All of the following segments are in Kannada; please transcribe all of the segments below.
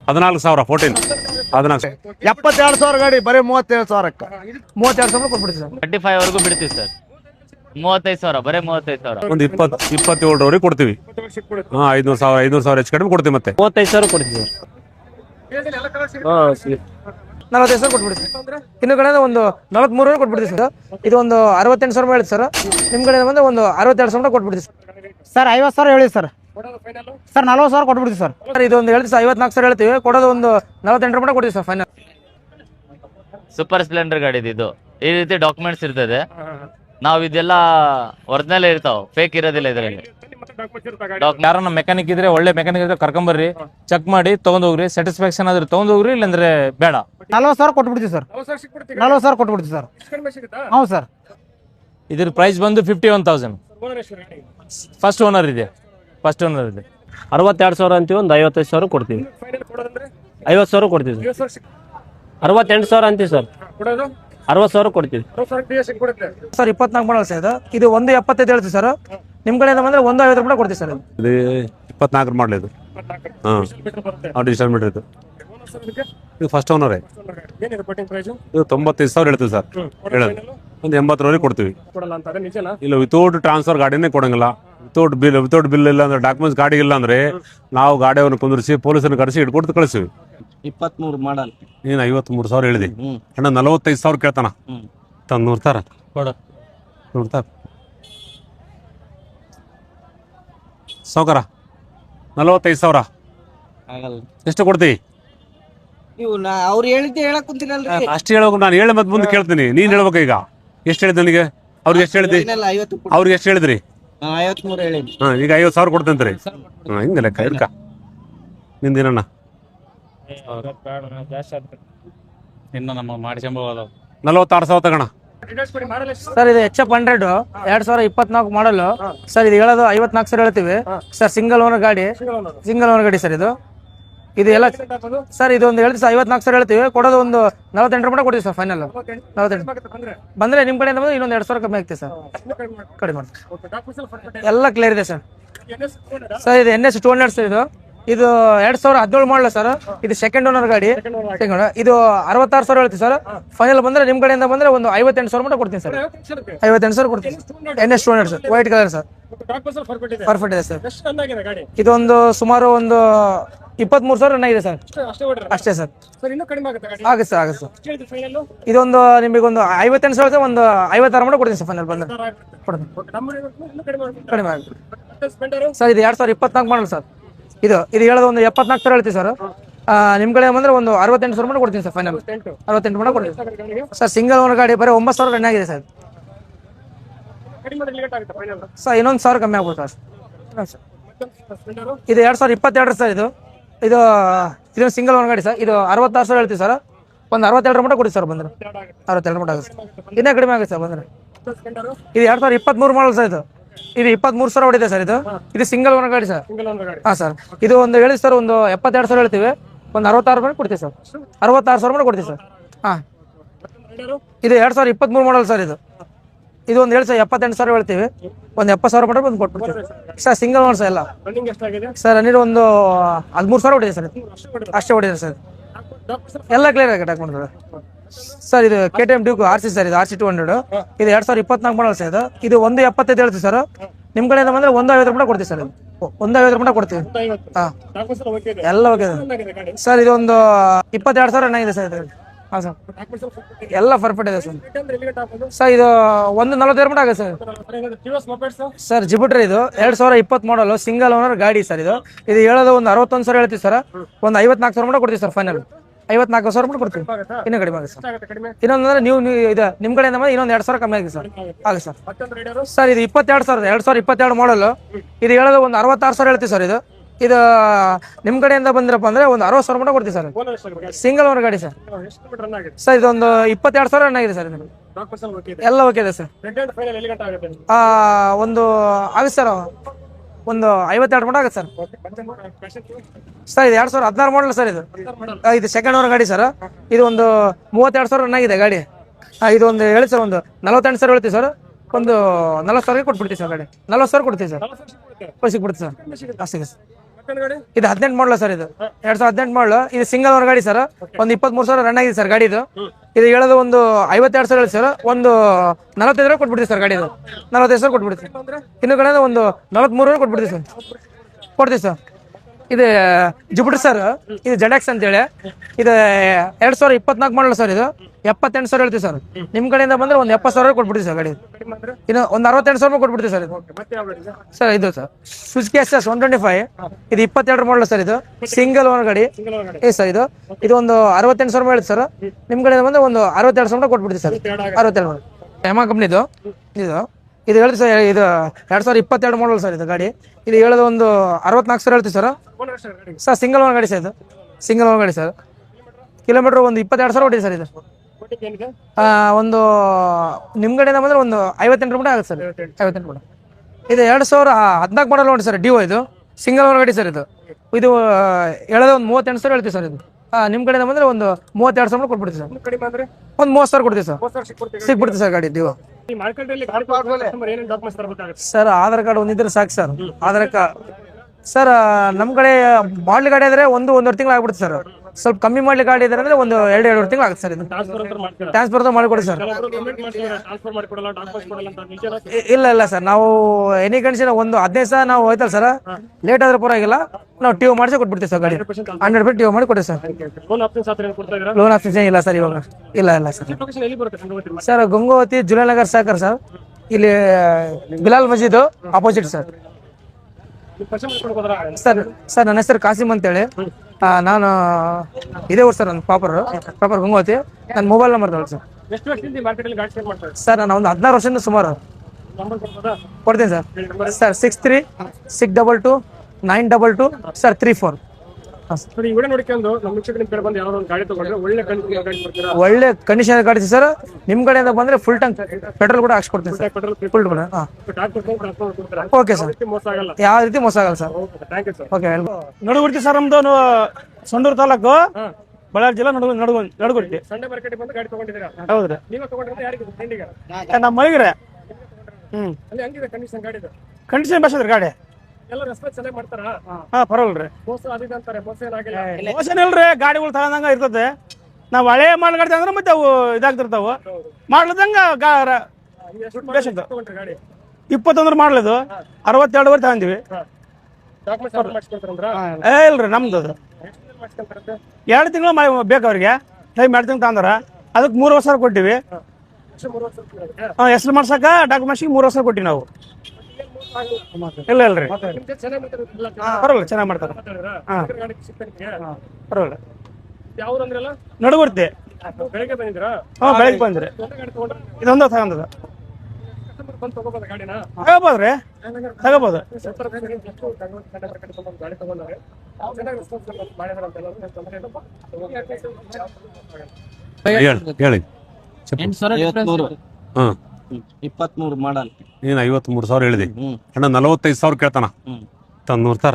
14,000 14 14 72,000 ಗಾಡಿ ಬರೀ 37,000ಕ್ಕೆ 32,000 ಕೊಟ್ಬಿಡಿ ಸರ್. 25 ವರೆಗೂ ಬಿಡ್ತೀವಿ ಸರ್. 35,000 ಬರೀ 35,000. ಒಂದು 27ವರೆಗೆ ಕೊಡ್ತೀವಿ. 500,000 ಹೆಚ್ಚು ಕಡಿಮೆ ಕೊಡ್ತೀವಿ. ಮತ್ತೆ 35,000 ಕೊಡ್ತೀವಿ. 45,000 ಕೊಟ್ಬಿಡಿ ಸರ್. ಇನ್ನು ಕಡೆ ಒಂದು 43 ಕೊಟ್ಬಿಡ್ತೀವಿ ಸರ್. ಇದು ಒಂದು 68,000 ಹೇಳಿ ಸರ್. ನಿಮ್ಮ ಕಡೆ ಬಂದ್ರೆ ಒಂದು 62,000 ಕೊಟ್ಬಿಡ್ತೀವಿ ಸರ್. 50,000 ಹೇಳಿ ಸರ್. 40,000 ಕೊಟ್ಬಿಡ್ತೀವಿ ಸರ್. ಇದು ಒಂದು ಹೇಳ್ತೀವಿ ಸರ್. 54,000 ಹೇಳ್ತೀವಿ, ಕೊಡೋದು ಒಂದು 48 ಕೊಡ್ತೀವಿ ಸರ್ ಫೈನಲ್. ಸೂಪರ್ ಸ್ಪ್ಲೆಂಡರ್ ಗಾಡಿ ಇದು. ಈ ರೀತಿ ಡಾಕ್ಯುಮೆಂಟ್ಸ್ ಇರ್ತದೆ. ನಾವು ಇದೆಲ್ಲ ಒರಿಜಿನಲ್ ಇರ್ತಾವ, ಫೇಕ್ ಇರೋದಿಲ್ಲ ಇದರಲ್ಲಿ. ಯಾರನ್ನ ಮೆಕ್ಯಾನಿಕ್ ಇದ್ರೆ, ಒಳ್ಳೆ ಮೆಕ್ಯಾನಿಕ್ ಇದ್ರೆ ಕರ್ಕೊಂಬರ್ರಿ, ಚೆಕ್ ಮಾಡಿ ತಗೊಂಡ್ ಹೋಗ್ರಿ. ಸ್ಯಾಟಿಸ್ಫ್ಯಾಕ್ಷನ್ ಆದ್ರೆ ತಗೊಂಡ್ ಹೋಗ್ರಿ, ಇಲ್ಲಾಂದ್ರೆ ಬೇಡ. 40,000 ಕೊಟ್ಬಿಡ್ತೀವಿ ಸರ್. 40,000 ಕೊಟ್ಬಿಡ್ತೀವಿ ಸರ್. ಹೌದು ಸರ್. ಇದ್ರ ಪ್ರೈಸ್ ಬಂದು 51,000. ಫಸ್ಟ್ ಓನರ್ ಇದೆ. 62,000 ಅಂತೀವಿ, ಒಂದು 55,000 ಕೊಡ್ತೀವಿ. 50,000 ಕೊಡ್ತೀವಿ. 68,000 ಅಂತೀವಿ ಸರ್. 60,000 ಕೊಡ್ತೀವಿ ಸರ್. 24 ಮಾಡಲ್ ಸರ್ ಇದು 1.75 ಹೇಳ್ತೀವಿ ಸರ್. ನಿಮ್ ಕಡೆಯಿಂದ ಬಂದ್ರೆ 1.50 ಕೊಡ್ತೀವಿ ಸರ್. ಇದು 24 ಮಾಡಲ್ ಇದು. ಡಿಜಿಟಲ್ ಮೀಟರ್ ಇದು. ಇದು ಫಸ್ಟ್ ಓನರೇ. ಇದು 95,000 ಹೇಳ್ತೀವಿ ಸರ್. ಹೇಳೋದು ಒಂದು 80ವರೆಗೆ ಕೊಡ್ತೀವಿ. ಇಲ್ಲ ವಿತೌಟ್ ಟ್ರಾನ್ಸ್ಫರ್ ಗಾಡಿನೇ ಕೊಡಂಗಿಲ್ಲ. ವಿತೌಟ್ ಬಿಲ್ ಇಲ್ಲ ಅಂದ್ರೆ, ಡಾಕ್ಯುಮೆಂಟ್ಸ್ ಗಾಡಿ ಇಲ್ಲ ಅಂದ್ರೆ ನಾವು ಗಾಡಿಯನ್ನು ಕುಂದಿರಿಸಿ ಪೊಲೀಸನ್ನು ಕರೆಸಿ ಹಿಡ್ಕೊಟ್ಟು ಕಳಿಸ್ತೀವಿ. 23 ಮಾಡಲ್. ನೀನು 53,000 ಹೇಳಿದೆ ಅಣ್ಣ. 45,000 ಕೇಳ್ತಾನ. ನೋಡ್ತಾರ ಸಾವ್ಕಾರ. 45,000 ಎಷ್ಟು ಕೊಡ್ತೀವಿ? ಅವ್ರು ಹೇಳಿದ್ದೆ ಹೇಳಕ್ ಕುಂತಿರಲ್ರಿ. ಅಷ್ಟು ಹೇಳ್ಬೇಕು. ನಾನು ಹೇಳಿ ಮತ್ತೆ ಮುಂದೆ ಕೇಳ್ತೀನಿ. ನೀನ್ ಹೇಳ್ಬೇಕು. ಈಗ ಎಷ್ಟು ಹೇಳಿದ್ ನನಗೆ? ಅವ್ರಿಗೆ ಎಷ್ಟು ಹೇಳಿದ್ರಿ? ಅವ್ರಿಗೆ ಎಷ್ಟು ಹೇಳಿದ್ರಿ? 53 ಹೇಳಿ. ಈಗ 50,000 ಕೊಡ್ತೇನ್ರಿ. ಹಿಂಗ ಲೆಕ್ಕ ಇರ್ಕ ನಿಂದೇನಣ್ಣ. ಇನ್ನು ನಮ್ಮ ಮಾಡಿಸ್ಕೊಂಬೋದು. 46,000 ತಗೋಣ ಸರ್. ಇದು HF 100 2024 ಮಾಡಲು ಸರ್. ಇದು ಹೇಳೋದು 54,000 ಹೇಳ್ತೀವಿ ಸರ್. ಸಿಂಗಲ್ ಓನರ್ ಗಾಡಿ ಸರ್. ಇದು ಎಲ್ಲ ಸರ್. ಇದು ಒಂದು ಹೇಳ್ತೀವಿ 54,000 ಹೇಳ್ತೀವಿ, ಕೊಡೋದು ಒಂದು 48 ಕೊಡ್ತೀವಿ ಸರ್ ಫೈನಲ್. 48 ಬಂದ್ರೆ ನಿಮ್ ಕಡೆಯಿಂದ ಬಂದ್ರೆ ಇನ್ನೊಂದು 2,000 ಕಮ್ಮಿ ಆಗ್ತೀವಿ ಸರ್. ಕಡಿಮೆ ಮಾಡ್ತೀವಿ. ಎಲ್ಲ ಕ್ಲಿಯರ್ ಇದೆ ಸರ್. ಸರ್ ಇದು NS 200 ಸರ್. ಇದು 2017 ಮಾಡಲ ಸರ್. ಇದು ಸೆಕೆಂಡ್ ಓನರ್ ಗಾಡಿ. ಇದು 66,000 ಹೇಳ್ತೀವಿ ಸರ್. ಫೈನಲ್ ಬಂದ್ರೆ ನಿಮ್ ಕಡೆಯಿಂದ ಬಂದ್ರೆ ಒಂದು 58,000 ಕೊಡ್ತೀನಿ ಸರ್. 58,000 ಕೊಡ್ತೀನಿ. NS 200 sir. White colour sir. Perfect ಇದೆ ಸರ್. ಇದೊಂದು ಸುಮಾರು ಒಂದು 23,000 ರನ್ ಆಗಿದೆ ಸರ್. ಅಷ್ಟೇ ಸರ್. ಆಗುತ್ತೆ ಸರ್. ಇದೊಂದು ನಿಮಗೊಂದು 58,000 ಒಂದು 56 ಕೊಡ್ತೀನಿ ಸರ್ ಫೈನಲ್ ಬಂದ್ರೆ. ಕಡಿಮೆ ಆಗುತ್ತೆ ಸರ್. ಇದು 2024 ಮಾಡಲ್ ಸರ್. ಇದು ಹೇಳೋದು ಒಂದು 74,000 ಹೇಳ್ತೀವಿ ಸರ್. ನಿಮ್ ಕಡೆ ಬಂದ್ರೆ ಒಂದು 68,000 ಕೊಡ್ತೀನಿ ಸರ್ ಫೈನಲ್. 68 ಕೊಡ್ತೀನಿ ಸರ್. ಸಿಂಗಲ್ ಓನರ್ ಗಾಡಿ ಬರೀ 9,000 ರನ್ ಆಗಿದೆ ಸರ್. ಸರ್ ಇನ್ನೊಂದು 1,000 ಕಮ್ಮಿ ಆಗ್ಬೋದು ಸರ್. ಇದು 2022 ಸರ್. ಇದು ಸಿಂಗಲ್ ಓನರ್ ಗಾಡಿ ಸರ್. ಇದು 66,000 ಹೇಳ್ತೀವಿ ಸರ್. ಒಂದು 62 ಕೊಡಿ ಸರ್ ಬಂದ್ರೆ. 62 ಆಗುತ್ತೆ ಸರ್. ಇನ್ನೇ ಕಡಿಮೆ ಆಗುತ್ತೆ ಸರ್ ಬಂದ್ರೆ. ಇದು 2023 ಮಾಡಲ್ ಸರ್. ಇದು 23,000 ಹೊಡಿದೆ ಸರ್. ಇದು ಸಿಂಗಲ್ ಓನರ್ ಗಾಡಿ ಸರ್. ಹಾ ಸರ್. ಇದು ಒಂದು ಹೇಳಿ ಸರ್, ಒಂದು 72,000 ಹೇಳ್ತೀವಿ, ಒಂದು 66 ಕೊಡ್ತೀವಿ ಸರ್. 66,000 ಕೊಡ್ತೀವಿ ಸರ್. ಹಾ. ಇದು 2023 ಮಾಡಲ್ ಸರ್. ಇದು ಒಂದು ಹೇಳಿ ಸರ್ 78,000 ಹೇಳ್ತೀವಿ, ಒಂದು 70,000 ಬಂದು ಕೊಟ್ಬಿಡ್ತೀವಿ ಸರ್. Single owner sir. ಎಲ್ಲ ಸರ್ ಅನ್ನಿ ಒಂದು 13,000 ಹೊಡಿದೆ ಸರ್. ಅಷ್ಟೇ ಹೊಡಿದೆ ಸರ್. ಎಲ್ಲ ಕ್ಲಿಯರ್ ಆಗಿ ಹಾಕೊಂಡ್ರೆ ಸರ್. ಇದು KTM ಡ್ಯೂಕ್ RC ಸರ್. ಇದು RC 200. ಇದು 2024 ಮಾಡಲ್ ಸರ್. ಇದು 1.75 ಹೇಳ್ತೀವಿ ಸರ್. ನಿಮ್ ಕಡೆಯಿಂದ ಬಂದ್ರೆ 1.50 ಕೊಡ್ತೀವಿ ಸರ್. 1.50 ಕೊಡ್ತೀವಿ. ಹಾ, ಎಲ್ಲ ಓಕೆ ಸರ್. ಇದು ಒಂದು 22,000 ರನ್ ಆಗಿದೆ ಸರ್. ಹಾ ಸರ್. ಎಲ್ಲ ಪರ್ಫೆಕ್ಟ್ ಇದೆ ಸರ್. ಸರ್ ಇದು 1.42 ಆಗುತ್ತೆ ಸರ್. ಸರ್ ಜಿಬುಟ್ರಿ ಇದು 2020 ಮಾಡಲ್ ಸಿಂಗಲ್ ಓನರ್ ಗಾಡಿ ಸರ್. ಇದು ಹೇಳೋದು ಒಂದು 61,000 ಹೇಳ್ತೀವಿ ಸರ್. ಒಂದು 54,000 ಕೊಡ್ತೀವಿ ಸರ್ ಫೈನಲ್. 54,000 ಕೊಡ್ತೀವಿ. ಇನ್ನೂ ಕಡಿಮೆ ಆಗುತ್ತೆ ಸರ್. ಇನ್ನೊಂದಂದ್ರೆ ನೀವು ಇದು ನಿಮ್ ಕಡೆಯಿಂದ ಇನ್ನೊಂದು 2,000 ಕಮ್ಮಿ ಆಗಿದೆ ಸರ್. ಆಗುತ್ತೆ ಸರ್. ಸರ್ ಇದು 22,000 2022 ಮಾಡಲ್. ಇದು ಹೇಳೋದು ಒಂದು 66,000 ಹೇಳ್ತೀವಿ ಸರ್. ಇದು ನಿಮ್ ಕಡೆಯಿಂದ ಬಂದಿರಪ್ಪ ಅಂದ್ರೆ ಒಂದು 60,000 ಕೊಡ್ತೀವಿ ಸರ್. ಸಿಂಗಲ್ ಓನರ್ ಗಾಡಿ ಸರ್. ಸರ್ ಇದೊಂದು 22,000 ರನ್ ಆಗಿದೆ ಸರ್. ಎಲ್ಲ ಓಕೆ ಇದೆ ಸರ್. ಒಂದು ಆಗುತ್ತೆ ಸರ್. ಒಂದು 52 ಆಗುತ್ತೆ ಸರ್. ಸರ್ ಇದು 2016 ಮಾಡಲ್ ಸರ್. ಇದು ಸೆಕೆಂಡ್ ಓನರ್ ಗಾಡಿ ಸರ್. ಇದು ಒಂದು 32,000 ರನ್ ಆಗಿದೆ ಗಾಡಿ. ಇದು ಒಂದು ಹೇಳಿ ಸರ್, ಒಂದು 48,000 ಹೇಳ್ತೀವಿ ಸರ್. ಒಂದು 40,000 ಕೊಟ್ಬಿಡ್ತೀವಿ ಸರ್ ಗಾಡಿ. 40,000 ಕೊಡ್ತೀವಿ ಸರ್. ಸಿಕ್ಬಿಡ್ತೀವಿ ಸರ್. ಅಷ್ಟೇ ಸರ್. ಇದು 18 ಮಾಡಲ ಸರ್. ಇದು 2018 ಮಾಡಲು. ಇದು ಸಿಂಗಲ್ ಓನರ್ ಗಾಡಿ ಸರ್. ಒಂದು 23,000 ರನ್ ಆಗಿದೆ ಸರ್ ಗಾಡಿ ಇದು. ಇದು ಹೇಳೋದು ಒಂದು 52,000 ಹೇಳಿ ಸರ್. ಒಂದು 45,000 ಕೊಟ್ಬಿಡ್ತೀವಿ ಸರ್ ಗಾಡಿ ಇದು. 45,000 ಕೊಟ್ಬಿಡ್ತೀವಿ. ಇನ್ನು ಕಡೆ ಒಂದು 43,000 ಕೊಟ್ಬಿಡ್ತೀವಿ ಸರ್. ಕೊಡ್ತೀವಿ ಸರ್. ಇದು ಜುಪಿಟರ್ ಸರ್. ಇದು ಜೆಡ್ಎಕ್ಸ್ ಅಂತೇಳಿ. ಇದು 2024 ಮಾಡಲ್ಲ ಸರ್. ಇದು 78,000 ಹೇಳ್ತೀವಿ ಸರ್. ನಿಮ್ ಕಡೆಯಿಂದ ಬಂದ್ರೆ ಒಂದು 70,000 ಕೊಟ್ಬಿಡ್ತೀವಿ ಸರ್ ಗಾಡಿ. ಇನ್ನು ಒಂದು 68,000 ಕೊಟ್ಬಿಡ್ತೀವಿ ಸರ್ ಇದು. ಸರ್ ಇದು ಸರ್ ಸುಜುಕಿ ಎಸ್ 125. ಇದು 22 ಮಾಡಲ್ಲ ಸರ್. ಇದು ಸಿಂಗಲ್ ಓನರ್ ಗಾಡಿ ಸರ್. ಇದು ಒಂದು 68,000 ಹೇಳಿ ಸರ್. ನಿಮ್ ಕಡೆಯಿಂದ ಬಂದ್ರೆ ಒಂದು 62,000 ಕೊಟ್ಬಿಡ್ತೀವಿ ಸರ್. 62,000 ಹೆಮಾ ಕಂಪ್ನಿದು ಇದು ಹೇಳ್ತೀವಿ ಸರ್. ಇದು 2022 ಮಾಡಲ್ ಸರ್. ಇದು ಗಾಡಿ ಇದು ಹೇಳೋದು ಒಂದು 64,000 ಹೇಳ್ತೀವಿ ಸರ್. ಸರ್ ಸಿಂಗಲ್ ಓನರ್ ಗಾಡಿ ಸರ್. ಇದು ಸಿಂಗಲ್ ಓನರ್ ಗಾಡಿ ಸರ್. ಕಿಲೋಮೀಟರ್ ಒಂದು 22,000 ಹೊಟ್ಟಿದೆ ಸರ್. ಇದು ಒಂದು ನಿಮ್ ಕಡೆಯಿಂದ ಬಂದ್ರೆ ಒಂದು 58 ರೂಪಾಯಿ ಆಗುತ್ತೆ ಸರ್. 58 ರೂಪಾಯಿ. ಇದು 2014 ಮಾಡಲ್ ನೋಡಿ ಸರ್. ಡಿಒ ಇದು ಸಿಂಗಲ್ ಓನರ್ ಗಾಡಿ ಸರ್. ಇದು ಹೇಳೋದು ಒಂದು 38,000 ಹೇಳ್ತೀವಿ ಸರ್. ಇದು ನಿಮ್ ಕಡೆಯಿಂದ ಬಂದ್ರೆ ಒಂದು 32,000 ಕೊಟ್ಬಿಡ್ತೀವಿ ಸರ್. ಒಂದು 30,000 ಕೊಡ್ತೀವಿ ಸರ್. ಸಿಕ್ಬಿಡ್ತೀವಿ ಸರ್ ಗಾಡಿ ಡಿಒ. ಸರ್ ಆಧಾರ್ ಕಾರ್ಡ್ ಒಂದಿದ್ರೆ ಸಾಕು ಸರ್. ಆಧಾರ್ ಕಾರ್ಡ್ ಸರ್ ನಮ್ ಕಡೆ ಮಾಡ್ಲಿ ಗಾಡಿ ಆದ್ರೆ ಒಂದೂವರೆ ತಿಂಗಳು ಆಗ್ಬಿಡುತ್ತೆ ಸರ್. ಸ್ವಲ್ಪ ಕಮ್ಮಿ ಮಾಡ್ಲಿ ಗಾಡಿ ಇದ್ರೆ ಅಂದ್ರೆ ಒಂದು 2-2.5 ತಿಂಗಳು ಆಗುತ್ತೆ ಸರ್. ಇದು ಟ್ರಾನ್ಸ್ಫರ್ ಮಾಡಿಕೊಡಿ ಸರ್. ಇಲ್ಲ ಸರ್, ನಾವು ಎನಿ ಕಂಡೀಷನ್ ಒಂದು 15 ಸಹ ನಾವು ಹೋಯ್ತಲ್ಲ ಸರ್, ಲೇಟ್ ಆದ್ರೆ ಪರವಾಗಿಲ್ಲ, ನಾವು ಟಿಒ ಮಾಡಿಸಿ ಕೊಟ್ಬಿಡ್ತೀವಿ ಸರ್. ಗಾಡಿ 100% ಟಿಒ ಮಾಡಿ ಕೊಡ್ತೀವಿ ಸರ್. ಲೋನ್ ಆಪ್ಷನ್ ಇಲ್ಲ ಸರ್ ಇವಾಗ. ಇಲ್ಲ ಸರ್. ಸರ್ ಗಂಗೋವತಿ ಜುಲೈ ನಗರ್ ಸಾಕರ್ ಸರ್. ಇಲ್ಲಿ Bilal Majeed opposite sir. Sir ನನ್ನ ಹೆಸರು ಕಾಸಿಮ್ ಅಂತೇಳಿ. ನಾನು ಇದೇ ಊರು ಸರ್. ನನ್ನ ಪ್ರಾಪರ್ ಗಂಗೋವತಿ. ನನ್ನ ಮೊಬೈಲ್ ನಂಬರ್ ತಗೊಳ್ಳಿ ಸರ್. ಸರ್ ನಾನು ಒಂದು 16 ವರ್ಷದಿಂದ ಸುಮಾರು ಕೊಡ್ತೀನಿ ಸರ್. 63622922 ಸರ್ 34. ಒಳ್ಳೆ ಕಂಡೀಷನ್ ಗಾಡಿ ಸರ್. ನಿಮ್ ಕಡೆಯಿಂದ ಬಂದ್ರೆ ಫುಲ್ ಟ್ಯಾಂಕ್ ಪೆಟ್ರೋಲ್ ಕೂಡ ಹಾಕ್ಸ್ಕೊಡ್ತೀನಿ ಸರ್. ಫುಲ್ ಕೂಡ ಓಕೆ ಸರ್. ಯಾವ ರೀತಿ ಮೋಸ ಆಗಲ್ಲ ಸರ್. Okay ನಡುಗುರ್ತಿ sir. ನಮ್ದು ಸಂಡೂರು ತಾಲೂಕು ಬಳ್ಳಾರಿ ಜಿಲ್ಲಾ ನಡುಗುರ್ತಿ. ಹೌದ್ರಿ. ನಮ್ಮ ಮಳಿಗ್ರೆ. ಕಂಡೀಷನ್ ಬಸ್ ಅದ್ರಿ ಗಾಡಿ. ಹಾ ಪರವಾಗಿಲ್ರಿ. ಮೋಸನ್ ಇಲ್ರಿ. ಗಾಡಿಗಳು ತಗೊಂಡಂಗ ಇರ್ತದೆ. ನಾವ್ ಹಳೆ ಮಾಲ್ ಗಾಡಿ ಅಂದ್ರೆ ಮತ್ತೆ ಅವು ಇದಾಗ್ತಿರ್ತಾವ. ಮಾಡ್ಲದಂಗ 21 ಮಾಡ್ಲದು 62 ತಗೊಂಡಿವಿ. ಇಲ್ರಿ ನಮ್ದು 2 ತಿಂಗಳು ಬೇಕು ಅವ್ರಿಗೆ. ಟೈಮ್ 2 ತಿಂಗಳು ತಗೊಂಡಾರ. ಅದಕ್ಕೆ 3 ವರ್ಷ ಕೊಟ್ಟಿವಿ. ಹೆಸರು ಮಾಡ್ಸಕ ಡಾಕ್ಯುಮೆಂಟ್ಸ್ 3 ವರ್ಷ ಕೊಟ್ಟಿವಿ ನಾವು. ಇಲ್ರಿ ಪರವಾಗಿಲ್ಲ, ಚೆನ್ನಾಗಿ ಮಾಡ್ತಾರೆ. ಪರವಾಗಿಲ್ಲ. ನಡುಗುರ್ತಿ. ಬೆಳಗ್ಗೆ ಬಂದ್ರಿ. ಇದೊಂದು ತಗೊಂಡದ. ತಗೋಬೋದ್ರಿ. ತಗೋಬೋದು. ಹೇಳಿ. 23 ಮಾಡಲ್. ನೀನು 53,000 ಹೇಳಿದಿ. ಅಣ್ಣ 45,000 ಕೇಳ್ತಾನ. ನೋಡ್ತಾರ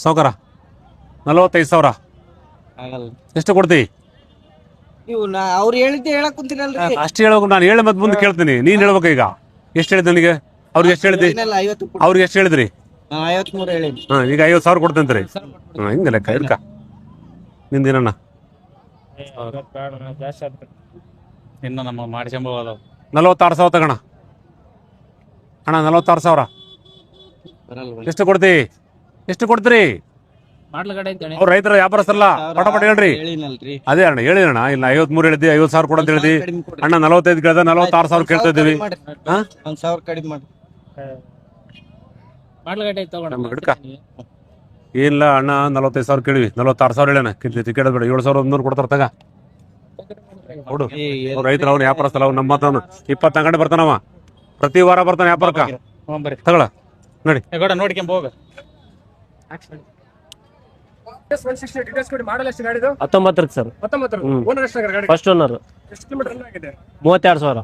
ಸಾವ್ಕಾರ 45,000 ಎಷ್ಟು ಕೊಡ್ತೀವಿ? ನೀವು ಅವ್ರು ಹೇಳಿದ್ದೆ ಹೇಳಕ್ ಕುಂತೀನಲ್ರಿ. ಅಷ್ಟು ಹೇಳ್ಬೇಕು. ನಾನು ಹೇಳಿ ಮತ್ತೆ ಮುಂದೆ ಕೇಳ್ತೀನಿ. ನೀನ್ ಹೇಳ್ಬೇಕು. ಈಗ ಎಷ್ಟು ಹೇಳಿದ್ ನನಗೆ? ಅವ್ರಿಗೆ ಎಷ್ಟು ಹೇಳಿದ್ರಿ? ಅವ್ರಿಗೆ ಎಷ್ಟು ಹೇಳಿದ್ರಿ? 53 ಹೇಳಿ. ಈಗ 50,000 ಕೊಡ್ತೇನ್ರಿ. ಹಿಂಗ ಲೆಕ್ಕ ಇರ್ಕ ನಿಂದೇನಣ್ಣ? ಇನ್ನು ನಮ್ಮ ಮಾಡಿಸ್ಕೊಂಬೋದ 46,000 ತಗೋಣ ಅಣ್ಣ. 46,000 ಎಷ್ಟು ಕೊಡ್ತೀವಿ? ಎಷ್ಟು ಕೊಡ್ತೀರಿ? ಅವ್ರ ರೈತರ ವ್ಯಾಪಾರಸ್ಥರಲ್ಲ. ಪಟ ಹೇಳ್ರಿ. ಅದೇ ಅಣ್ಣ ಹೇಳಿ ಅಣ್ಣ. ಇಲ್ಲ 53 ಹೇಳಿದ್ವಿ, 50,000 ಕೊಡಂತ ಹೇಳಿದ್ವಿ. ಅಣ್ಣ 45 ಕೇಳ್ದ, 46,000 ಕೇಳ್ತಾ ಇದ್ದೀವಿ. $1,000 ಕಡಿಮೆ ಮಾಡಿ. ಏನಿಲ್ಲ ಅಣ್ಣ, 45,000 ಕೇಳಿವಿ. 46,000 ಹೇಳಣ. ಟಿಕೆಟ್ ಬೇಡ. 7,100 ಕೊಡ್ತಾರ ತಗ. ನೋಡು ಅವ್ರ ರೈತರ. ಅವ್ನು ವ್ಯಾಪಾರಸ್ಥಲ್ಲ. ಅವ್ನು ನಮ್ಮ ಮಾತವನು 20 ಗಂಟೆ ಬರ್ತಾನವ. ಪ್ರತಿ ವಾರ ಬರ್ತಾನೆ ವ್ಯಾಪಾರಕ್ಕ. ತಗೊಳ ನೋಡಿ. ನೋಡ್ಕೊಂಡ್ ಹೋಗ. 19 ಸರ್. First owner. 32,000.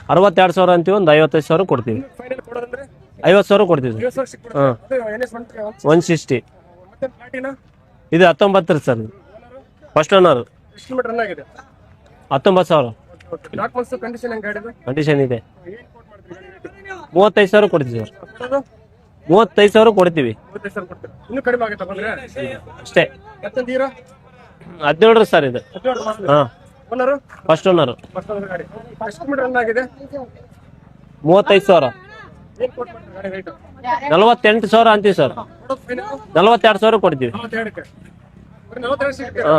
62,000 ಅಂತೀವಿ. ಒಂದು 55,000 ಕೊಡ್ತೀವಿ. 50,000 ಕೊಡ್ತೀವಿ. 160. ಇದು 19 ಸರ್. First owner. 19,000 ಕಂಡೀಷನ್ ಇದೆ. 35 ಸಾವಿರ ಕೊಡ್ತೀವಿ ಸರ್. ಕೊಡೋದು 35 ಸಾವಿರ ಕೊಡ್ತೀವಿ 35 ಸಾವಿರ ಕೊಡ್ತೀರಾ ಇನ್ನೂ ಕಡಿಮೆ ಆಗುತ್ತಾ ಬಂದ್ರೆ ಅಷ್ಟೇ. ಮತ್ತೊಂದು ಹೀರೋ 17 ಸರ್ ಇದು. 17 ಮಾಡಲ್ ಹಾ owner first owner. First owner ಗಾಡಿ ಎಷ್ಟು ಮೀಟರ್ ರನ್ ಆಗಿದೆ 35 ಸಾವಿರ. ಏನ್ ಕೊಟ್ಟು ಮಾಡ್ತೀರಾ ಗಾಡಿ ರೇಟ್ 48 ಸಾವಿರ ಅಂತೀವಿ ಸರ್. 42 ಸಾವಿರ ಕೊಡ್ತೀವಿ. 42ಕ್ಕೆ ಬರೀ 42 ಸಿಗುತ್ತೆ ಹಾ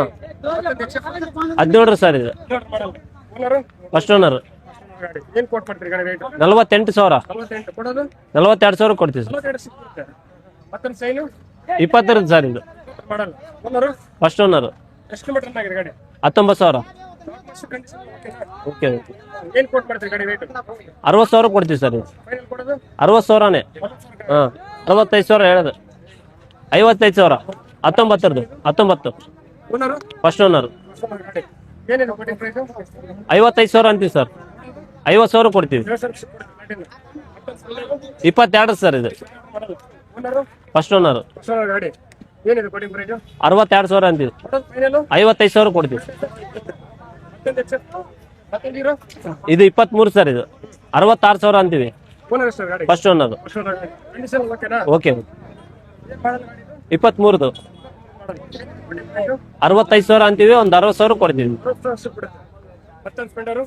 17 ಸರ್ ಇದು. ಮಾಡಲ್ ಓನರು ಫಸ್ಟ್ ಓನರ್. ಗಾಡಿ ಏನ್ ಕೊಟ್ಟು ಮಾಡ್ತೀರಿ ಗಾಡಿ ರೇಟ್ 48 ಸಾವಿರ. 48 ಕೊಡೋದು 42 ಸಾವಿರ ಕೊಡ್ತೀವಿ ಸರ್. 42 ಸಿಗುತ್ತೆ ಮತ್ತೊಂದು ಸೈನು 20 ಸರ್ ಇದು. ಮಾಡಲ್ ಓನರು ಫಸ್ಟ್ ಓನರ್. ಎಷ್ಟು ಮೀಟರ್ ರನ್ ಆಗಿದೆ ಗಾಡಿ 19 ಸಾವಿರ. ಕಂಡೀಷನ್ ಓಕೆನಾ ಓಕೆ. ಏನ್ ಕೊಟ್ಟು ಮಾಡ್ತೀರಿ ಗಾಡಿ ರೇಟ್ 60 ಸಾವಿರ ಕೊಡ್ತೀವಿ ಸರ್ ಇದು. ಫೈನಲ್ ಕೊಡೋದು 60 ಸಾವಿರನೇ. ಹಾಂ 65 ಸಾವಿರ ಹೇಳೋದು. 55 ಸಾವಿರ. 19 ಓನರು ಫಸ್ಟ್ ಓನರ್. ಗಾಡಿ ಏನೇನು ಕೊಟ್ಟಿನ ಪ್ರೈಸ್ 55 ಸಾವಿರ ಅಂತೀವಿ ಸರ್. 50 ಸಾವಿರ ಕೊಡ್ತೀವಿ. 22 ಸರ್ ಇದು. Owner first owner. ಗಾಡಿ ಏನಿದೆ ಕೊಟ್ಟಿನ ಪ್ರೈಸ್ 62 ಸಾವಿರ ಅಂತೀವಿ. ಫೈನಲ್ 55 ಸಾವಿರ ಕೊಡ್ತೀವಿ. ಮತ್ತೊಂದು ಹೀರೋ ಇದು 23 ಸರ್ ಇದು. 66 ಸಾವಿರ ಅಂತೀವಿ. ಓನರ್ ಎಷ್ಟು ಗಾಡಿ ಫಸ್ಟ್ ಓನರ್. ಕಂಡೀಷನ್ ಓಕೆನಾ ಓಕೆ. ಏನ್ ಮಾಡಲ್ಲ ಗಾಡಿ 23 65 ಸಾವಿರ ಅಂತೀವಿ. ಒಂದು 60 ಸಾವಿರ ಕೊಡ್ತೀವಿ. ಮತ್ತೊಂದು ಸ್ಪೆಂಡರು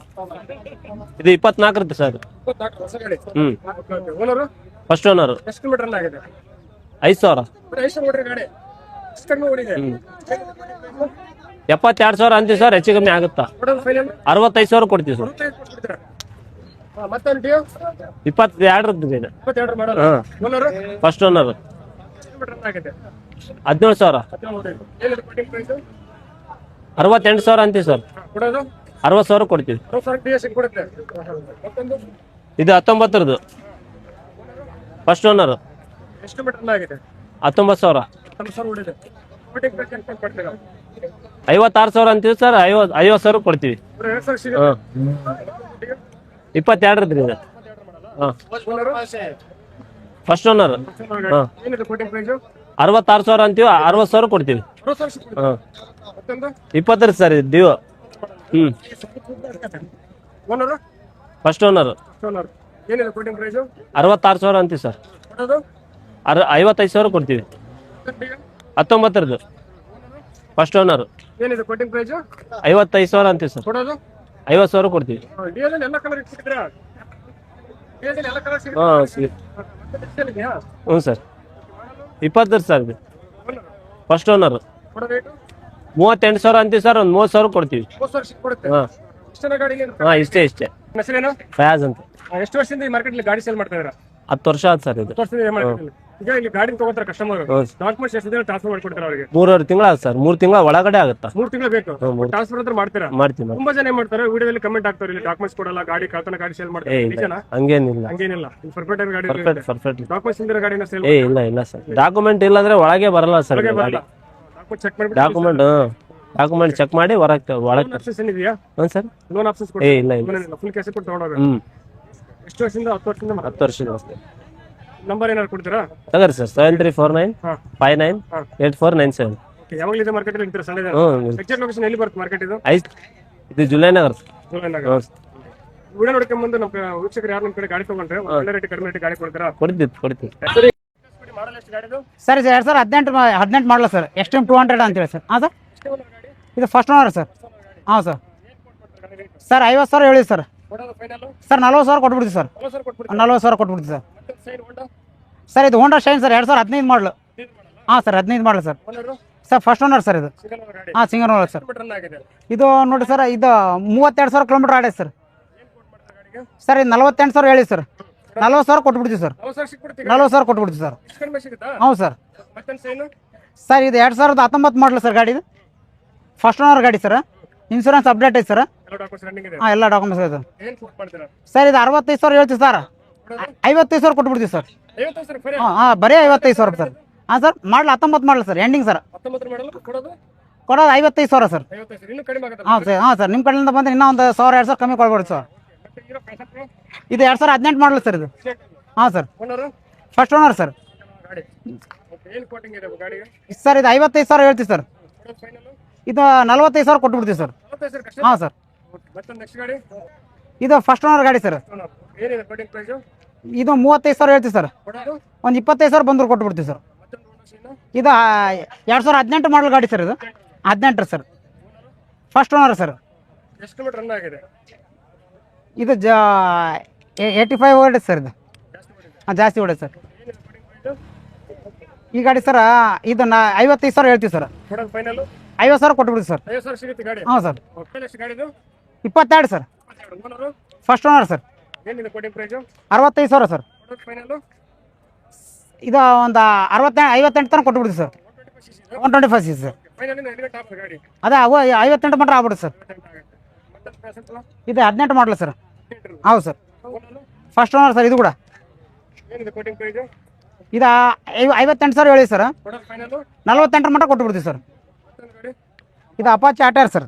ಇದು 24 ಸರ್. 24 ಹೊಸ ಗಾಡಿ ಹ್ಮ್ ಓನರು ಫಸ್ಟ್ ಓನರ್. ಎಷ್ಟು ಕಿಲೋಮೀಟರ್ ರನ್ ಆಗಿದೆ 5 ಸಾವಿರ. ಬರೀ ಎಷ್ಟು ನೋಡ್ರಿ ಗಾಡಿ ಎಷ್ಟು ಕಡಿಮೆ ಓಡಿದೆ 72 ಸಾವಿರ ಅಂತೀವಿ ಸರ್. ಹೆಚ್ಚು ಕಮ್ಮಿ ಆಗುತ್ತಾ? ಕೊಡೋದು ಫೈನಲ್ 65 ಸಾವಿರ ಕೊಡ್ತೀವಿ ಸರ್. ಮತ್ತೊಂದು ಡಿಯೋ 22 ಇದೆ. 22 ಮಾಡಲ್ ಹಾಂ owner first owner. Kilometre run ಆಗಿದೆ 17 ಸಾವಿರ. ಏನಿದೆ ಕೊಟ್ಟಿನ ಪ್ರೈಸ್ 68 ಸಾವಿರ ಅಂತೀವಿ ಸರ್. ಕೊಡೋದು 60 ಸಾವಿರ ಕೊಡ್ತೀವಿ. 60 ಡಿಯೋ ಸಿಗ್ ಕೊಡುತ್ತೆ ಮತ್ತೊಂದು ಇದು 19 ಫಸ್ಟ್ ಓನರ್. ಎಷ್ಟು ಮೀಟರ್ ರನ್ ಆಗಿದೆ 19 ಸಾವಿರ. 10 ಸಾವಿರ ಓಡಿದೆ ಕೊಟ್ಟಿನ ಪ್ರೈಸ್ ಎಷ್ಟು ಕೊಡ್ತೀರಾ 56 ಸಾವಿರ ಅಂತೀವಿ ಸರ್. 50 ಸಾವಿರ ಕೊಡ್ತೀವಿ. ಬರೀ 2 ಸಾವಿರ ಸಿಗುತ್ತೆ ಹಾಂ 22 ಇದೆ. ಹಾಂ ಓನರು ಫಸ್ಟ್ ಓನರ್. ಹಾಂ ಏನಿದೆ ಕೊಟ್ಟಿನ ಪ್ರೈಸ್ 66 ಸಾವಿರ ಅಂತೀವಿ. 60 ಸಾವಿರ ಕೊಡ್ತೀವಿ. 2 ಸಾವಿರ ಸಿಗುತ್ತೆ ಹಾಂ ಮತ್ತೊಂದು 20 ಸರ್ ಇದು ಡಿಯೋ. ಹ್ಞೂ ಓನರು ಫಸ್ಟ್ ಓನರ್. ಓನರ್ ಏನಿದೆ ಕೊಟ್ಟಿನ ಪ್ರೈಸ್ 66 ಸಾವಿರ ಅಂತೀವಿ ಸರ್. ಕೊಡೋದು 55 ಸಾವಿರ ಕೊಡ್ತೀವಿ. 19 ಫಸ್ಟ್ ಓನರ್. ಏನಿದೆ ಕೊಟ್ಟಿನ ಪ್ರೈಸ್ 55 ಸಾವಿರ ಅಂತೀವಿ ಸರ್. ಕೊಡೋದು 50 ಸಾವಿರ ಕೊಡ್ತೀವಿ. ಡಿಎಲ್ ಎಲ್ಲ ಕಲರ್ ಸಿಕ್ಕಿದ್ರಾ ಡಿಎಲ್ ಎಲ್ಲ ಕಲರ್ ಹಾಂ ಸಿಗುತ್ತೆ ಇದೆಯಾ ಹ್ಞೂ ಸರ್. 20 ಸರ್ ಇದು ಫಸ್ಟ್ ಓನರ್. ಕೊಡೋ ರೇಟು 38 ಸಾವಿರ ಅಂತೀವಿ ಸರ್. ಒಂದು 30 ಸಾವಿರ ಕೊಡ್ತೀವಿ. 30 ಸಾವಿರ ಸಿಕ್ಕೊಡುತ್ತೆ ಹಾಂ ಇಷ್ಟನ ಗಾಡಿ ಹಾಂ ಇಷ್ಟೇ. ಹೆಸರೇನು ಫಯಾಜ್ ಅಂತ. ಎಷ್ಟು ವರ್ಷದಿಂದ ಈ ಮಾರ್ಕೆಟ್ ಗಾಡಿ ಸೇಲ್ ಮಾಡ್ತಾ ಇದ್ದೀರಾ 10 ವರ್ಷ ಆಯ್ತು ಸರ್ ಇದು. 10 ವರ್ಷದಿಂದ ಮಾಡ್ತಿಲ್ಲ ಈಗ ಇಲ್ಲಿ ಗಾಡಿ ತಗೋತಾರೆ ಕಸ್ಟಮರ್ ಡಾಕ್ಯುಮೆಂಟ್ಸ್ ಎಷ್ಟಿದೆ ಟ್ರಾನ್ಸ್ಫರ್ ಮಾಡ್ಕೊಡ್ತಾರೆ ಅವರಿಗೆ 3.5 ತಿಂಗಳು ಆಗುತ್ತೆ ಸರ್. 3 ತಿಂಗಳ ಒಳಗಡೆ ಆಗುತ್ತಾ? 3 ತಿಂಗಳು ಬೇಕು ಮೂರು. ಟ್ರಾನ್ಸ್ಫರ್ ಹತ್ರ ಮಾಡ್ತೀರಾ ಮಾಡ್ತೀವಿ. ತುಂಬಾ ಜನ ಏನ್ ಮಾಡ್ತಾರೆ ವಿಡಿಯೋದಲ್ಲಿ ಕಮೆಂಟ್ ಆಗ್ತಾರೆ ಇಲ್ಲಿ ಡಾಕ್ಯುಮೆಂಟ್ಸ್ ಕೊಡಲ್ಲ ಗಾಡಿ ಕಳ್ತನ ಗಾಡಿ ಸೇಲ್ ಮಾಡ್ತಾರೆ ನಿಜನಾ ಹಂಗೇನಿಲ್ಲ. ಹಂಗೇನಿಲ್ಲ ಪರ್ಫೆಕ್ಟ್ ಆಗಿ ಗಾಡಿ ಪರ್ಫೆಕ್ಟ್. ಡಾಕ್ಯುಮೆಂಟ್ಸ್ ಇಂದ ಗಾಡಿನ ಸೇಲ್ ಇಲ್ಲ ಸರ್. ಡಾಕ್ಯುಮೆಂಟ್ ಇಲ್ಲ ಅಂದ್ರೆ ಒಳಗೆ ಬರಲ್ಲ ಸರ್ ಗಾಡಿ. ಡಾಕ್ಯುಮೆಂಟ್ ಚೆಕ್ ಮಾಡ್ಬಿಟ್ಟು ಡಾಕ್ಯುಮೆಂಟ್ ಚೆಕ್ ಮಾಡಿ ಒಳಗೆ ಆಪ್ಷನ್ಸ್ ಏನಿದೆಯಾ ಹ್ಞೂ ಸರ್. ಲೋನ್ ಆಪ್ಷನ್ಸ್ ಇಲ್ಲ ಫುಲ್ ಕ್ಯಾಶ್ ಕೊಟ್ಟು ತಗೊಂಡೋಗ ಹ್ಞೂ ಎಷ್ಟು ವರ್ಷದಿಂದ 10 ವರ್ಷದಿಂದ 10 ವರ್ಷದ ಅಷ್ಟೇ. ನಂಬರ್ ಏನಾದ್ರು ಕೊಡ್ತೀರಾ ತಗರಿ ಸರ್ 7349 ಹಾ 59 8497. ಯಾವಾಗ ಇದೆ ಮಾರ್ಕೆಟ್ ಅಲ್ಲಿ ಇರ್ತೀರಾ ಸಂಡೇ ಹ್ಞೂ ಎಕ್ಸಾಕ್ಟ್ ಲೊಕೇಶನ್ ಎಲ್ಲಿ ಬರುತ್ತೆ ಮಾರ್ಕೆಟ್ ಇದು ಇದು ಜುಲೈ ನಗರ್. ವಿಡಿಯೋ ನೋಡ್ಕೊಂಡ್ ಬಂದು ನಮ್ಮ ವೀಕ್ಷಕರು ಯಾರು ನಮ್ಮ ಕಡೆ ಗಾಡಿ ತಗೊಂಡ್ರೆ ಒಳ್ಳೆ ರೇಟ್ ಕಡಿಮೆ ರೇಟ್ ಗಾಡಿ ಕೊಡ್ತೀರಾ ಕೊಡ್ತೀವಿ. ಮಾಡಲ್ ಎಷ್ಟು ಗಾಡಿದು ಸರ್ ಇದು 2018 ಮಾಡಲ್ಲ ಸರ್. ಎಕ್ಸ್ಟ್ರೀಮ್ 200 ಅಂತೇಳಿ ಸರ್. ಹಾಂ ಸರ್ ಇದು ಫಸ್ಟ್ ಓನರ್ ಸರ್. ಹಾಂ ಸರ್. ಸರ್ 50 ಸಾವಿರ ಹೇಳಿ ಸರ್. ಕೊಡೋದು ಫೈನಲ್ ಸರ್ 40 ಸಾವಿರ ಕೊಟ್ಬಿಡ್ತೀವಿ ಸರ್. 40 ಸಾವಿರ ಕೊಟ್ಬಿಡ್ತೀರಾ 40 ಸಾವಿರ ಕೊಟ್ಬಿಡ್ತೀವಿ ಸರ್. ಸೈಡ್ ಹೋಂಡಾ ಸರ್ ಇದು ಹೋಂಡಾ ಶೈನ್ ಸರ್ 2015 ಮಾಡಲು. ಹಾಂ ಸರ್ 15 ಮಾಡಲು sir. Owner sir first owner sir ಇದು. ಸಿಂಗಲ್ ಗಾಡಿ ಹಾಂ ಸಿಂಗಲ್ ಓನರ್ ಸರ್. ರನ್ ಆಗಿದೆ ಇದು ನೋಡಿ ಸರ್ ಇದು 32,000 ಕಿಲೋಮೀಟರ್ ಆಡೈತೆ ಸರ್. ಏನ್ ಕೊಟ್ಟು ಮಾಡ್ತಾರೆ ಗಾಡಿಗೆ ಸರ್ ಇದು 48 ಸಾವಿರ ಹೇಳಿ ಸರ್. 40 ಸಾವಿರ ಕೊಟ್ಬಿಡ್ತೀವಿ ಸರ್. 40 ಸಾವಿರ ಸಿಕ್ಬಿಡ್ತೀವಿ 40 ಸಾವಿರ ಕೊಟ್ಬಿಡ್ತೀವಿ ಸರ್. ಎಷ್ಟು ಕಡಿಮೆ ಸಿಗುತ್ತಾ ಹೌದು ಸರ್. ಮತ್ತೊಂದು ಸೈನು ಸರ್ ಇದು 2019 ಮಾಡಲು ಸರ್ ಗಾಡಿ. ಇದು ಫಸ್ಟ್ ಓನರ್ ಗಾಡಿ ಸರ್. ಇನ್ಶೂರೆನ್ಸ್ ಅಪ್ಡೇಟ್ ಐತೆ ಸರ್. ಎಲ್ಲ ಡಾಕ್ಯುಮೆಂಟ್ಸ್ ರನ್ನಿಂಗ್ ಇದೆ ಹಾಂ ಎಲ್ಲ ಡಾಕ್ಯುಮೆಂಟ್ಸ್ ಇದೆ ಏನ್ ಕೊಟ್ಟು ಮಾಡ್ತೀರಾ ಸರ್. ಇದು 65 ಸಾವಿರ ಹೇಳ್ತೀವಿ ಸರ್. 55 ಸಾವಿರ ಕೊಟ್ಬಿಡ್ತೀವಿ ಸರ್. 50 ಸಾವಿರ ಫೈನಲ್ ಹಾಂ ಬರೀ 55 ಸಾವಿರ ಸರ್. ಹಾಂ ಸರ್ ಮಾಡಲು 19 ಮಾಡಲು ಸರ್ ಎಂಡಿಂಗ್ ಸರ್. 19 ಮಾಡಲು ಕೊಡೋದು ಕೊಡೋದು 55 ಸಾವಿರ ಸರ್. 50 ಸಾವಿರ ಇನ್ನೂ ಕಡಿಮೆ ಆಗುತ್ತೆ ಹಾಂ ಸರ್ ನಿಮ್ಮ ಕಡೆಯಿಂದ ಬಂದರೆ ಇನ್ನೂ ಒಂದು 1,000 2,000 ಸಾವಿರ ಕಮ್ಮಿ ಕೊಡ್ಬೋದು ಸರ್. ಮತ್ತೆ ಹೀರೋ ಪ್ಯಾಷನ್ ಪ್ರೋ ಇದು 2018 ಮಾಡಲು ಸರ್ ಇದು. ಹಾಂ sir owner first owner sir. ಗಾಡಿ ಏನು ಕೋಟಿಂಗ್ ಇದೆ ಗಾಡಿಗೆ ಸರ್ ಇದು 55 ಸಾವಿರ ಹೇಳ್ತೀವಿ ಸರ್. ಫೈನಲ್ ಇದು 45 ಸಾವಿರ ಕೊಟ್ಬಿಡ್ತೀವಿ ಸರ್. 45 ಸಾವಿರ ಕಷ್ಟ ಹಾಂ ಸರ್. ಮತ್ತೊಂದು ನೆಕ್ಸ್ಟ್ ಗಾಡಿ ಇದು ಫಸ್ಟ್ ಓನರ್ ಗಾಡಿ ಸರ್. ಏನಿದೆ ಕೋಟಿಂಗ್ ಪ್ರೈಸು? ಇದು 35,000 ಹೇಳ್ತೀವಿ ಸರ್. ಕೊಡೋದು ಒಂದು 25,000 ಬಂದ್ರು ಕೊಟ್ಬಿಡ್ತೀವಿ ಸರ್. ಮತ್ತೊಂದು ಓನರ್ಶಿಪ್ ಇದು 2018 ಮಾಡಲ್ ಗಾಡಿ ಸರ್. ಇದು 18 ಸರ್. First owner sir. ಎಷ್ಟು ಕಿಲೋಮೀಟರ್ ರನ್ ಆಗಿದೆ? ಇದು 85 ಹೊಡೆ ಸರ್. ಇದು ಜಾಸ್ತಿ ಹೊಡೆ ಸರ್. ಏನಿದೆ ಕೋಟಿಂಗ್ ಪ್ರೈಸು? ಈ ಗಾಡಿ ಸರ್ ಇದು 55,000 ಹೇಳ್ತೀವಿ ಸರ್. ಕೊಡೋದು ಫೈನಲ್ 50,000 ಕೊಟ್ಬಿಡ್ತೀವಿ ಸರ್. 50,000 ಸಿಗುತ್ತೆ ಗಾಡಿ. ಹಾಂ ಸರ್. ಓಕೆ, ಎಷ್ಟು ಗಾಡಿದು? 22 sir. Owner first owner sir. ಏನಿದೆ ಕೋಟಿಂಗ್ ಪ್ರೈಸು? 65,000 ಸರ್. ಕೊಡೋದು ಫೈನಲ್ ಇದು ಒಂದು 58 ತನಕ ಕೊಟ್ಬಿಡ್ತೀವಿ ಸರ್. 125 C sir. ಫೈನಲ್ ಎಲ್ಲಿಗೆ ಟಾಪ್ ಗಾಡಿ? ಅದೇ ಅವು 58 ಮಟ್ಟ ಆಗ್ಬಿಡುತ್ತೆ ಸರ್. ಮತ್ತೊಂದು ಪ್ರೆಸೆಂಟ್ ಇದು 18 ಮಾಡಲ ಸರ್. ಹೌದು sir. Owner first owner sir. ಇದು ಕೂಡ ಏನಿದೆ ಕೋಟಿಂಗ್ ಪ್ರೈಸು? ಇದು 58,000 ಹೇಳಿ ಸರ್. ಕೊಡೋದು ಫೈನಲ್ 48 ಮಟ್ಟ ಕೊಟ್ಬಿಡ್ತೀವಿ ಸರ್. ಮತ್ತೊಂದು ಗಾಡಿ ಇದು Apache ಆಟರ್ sir.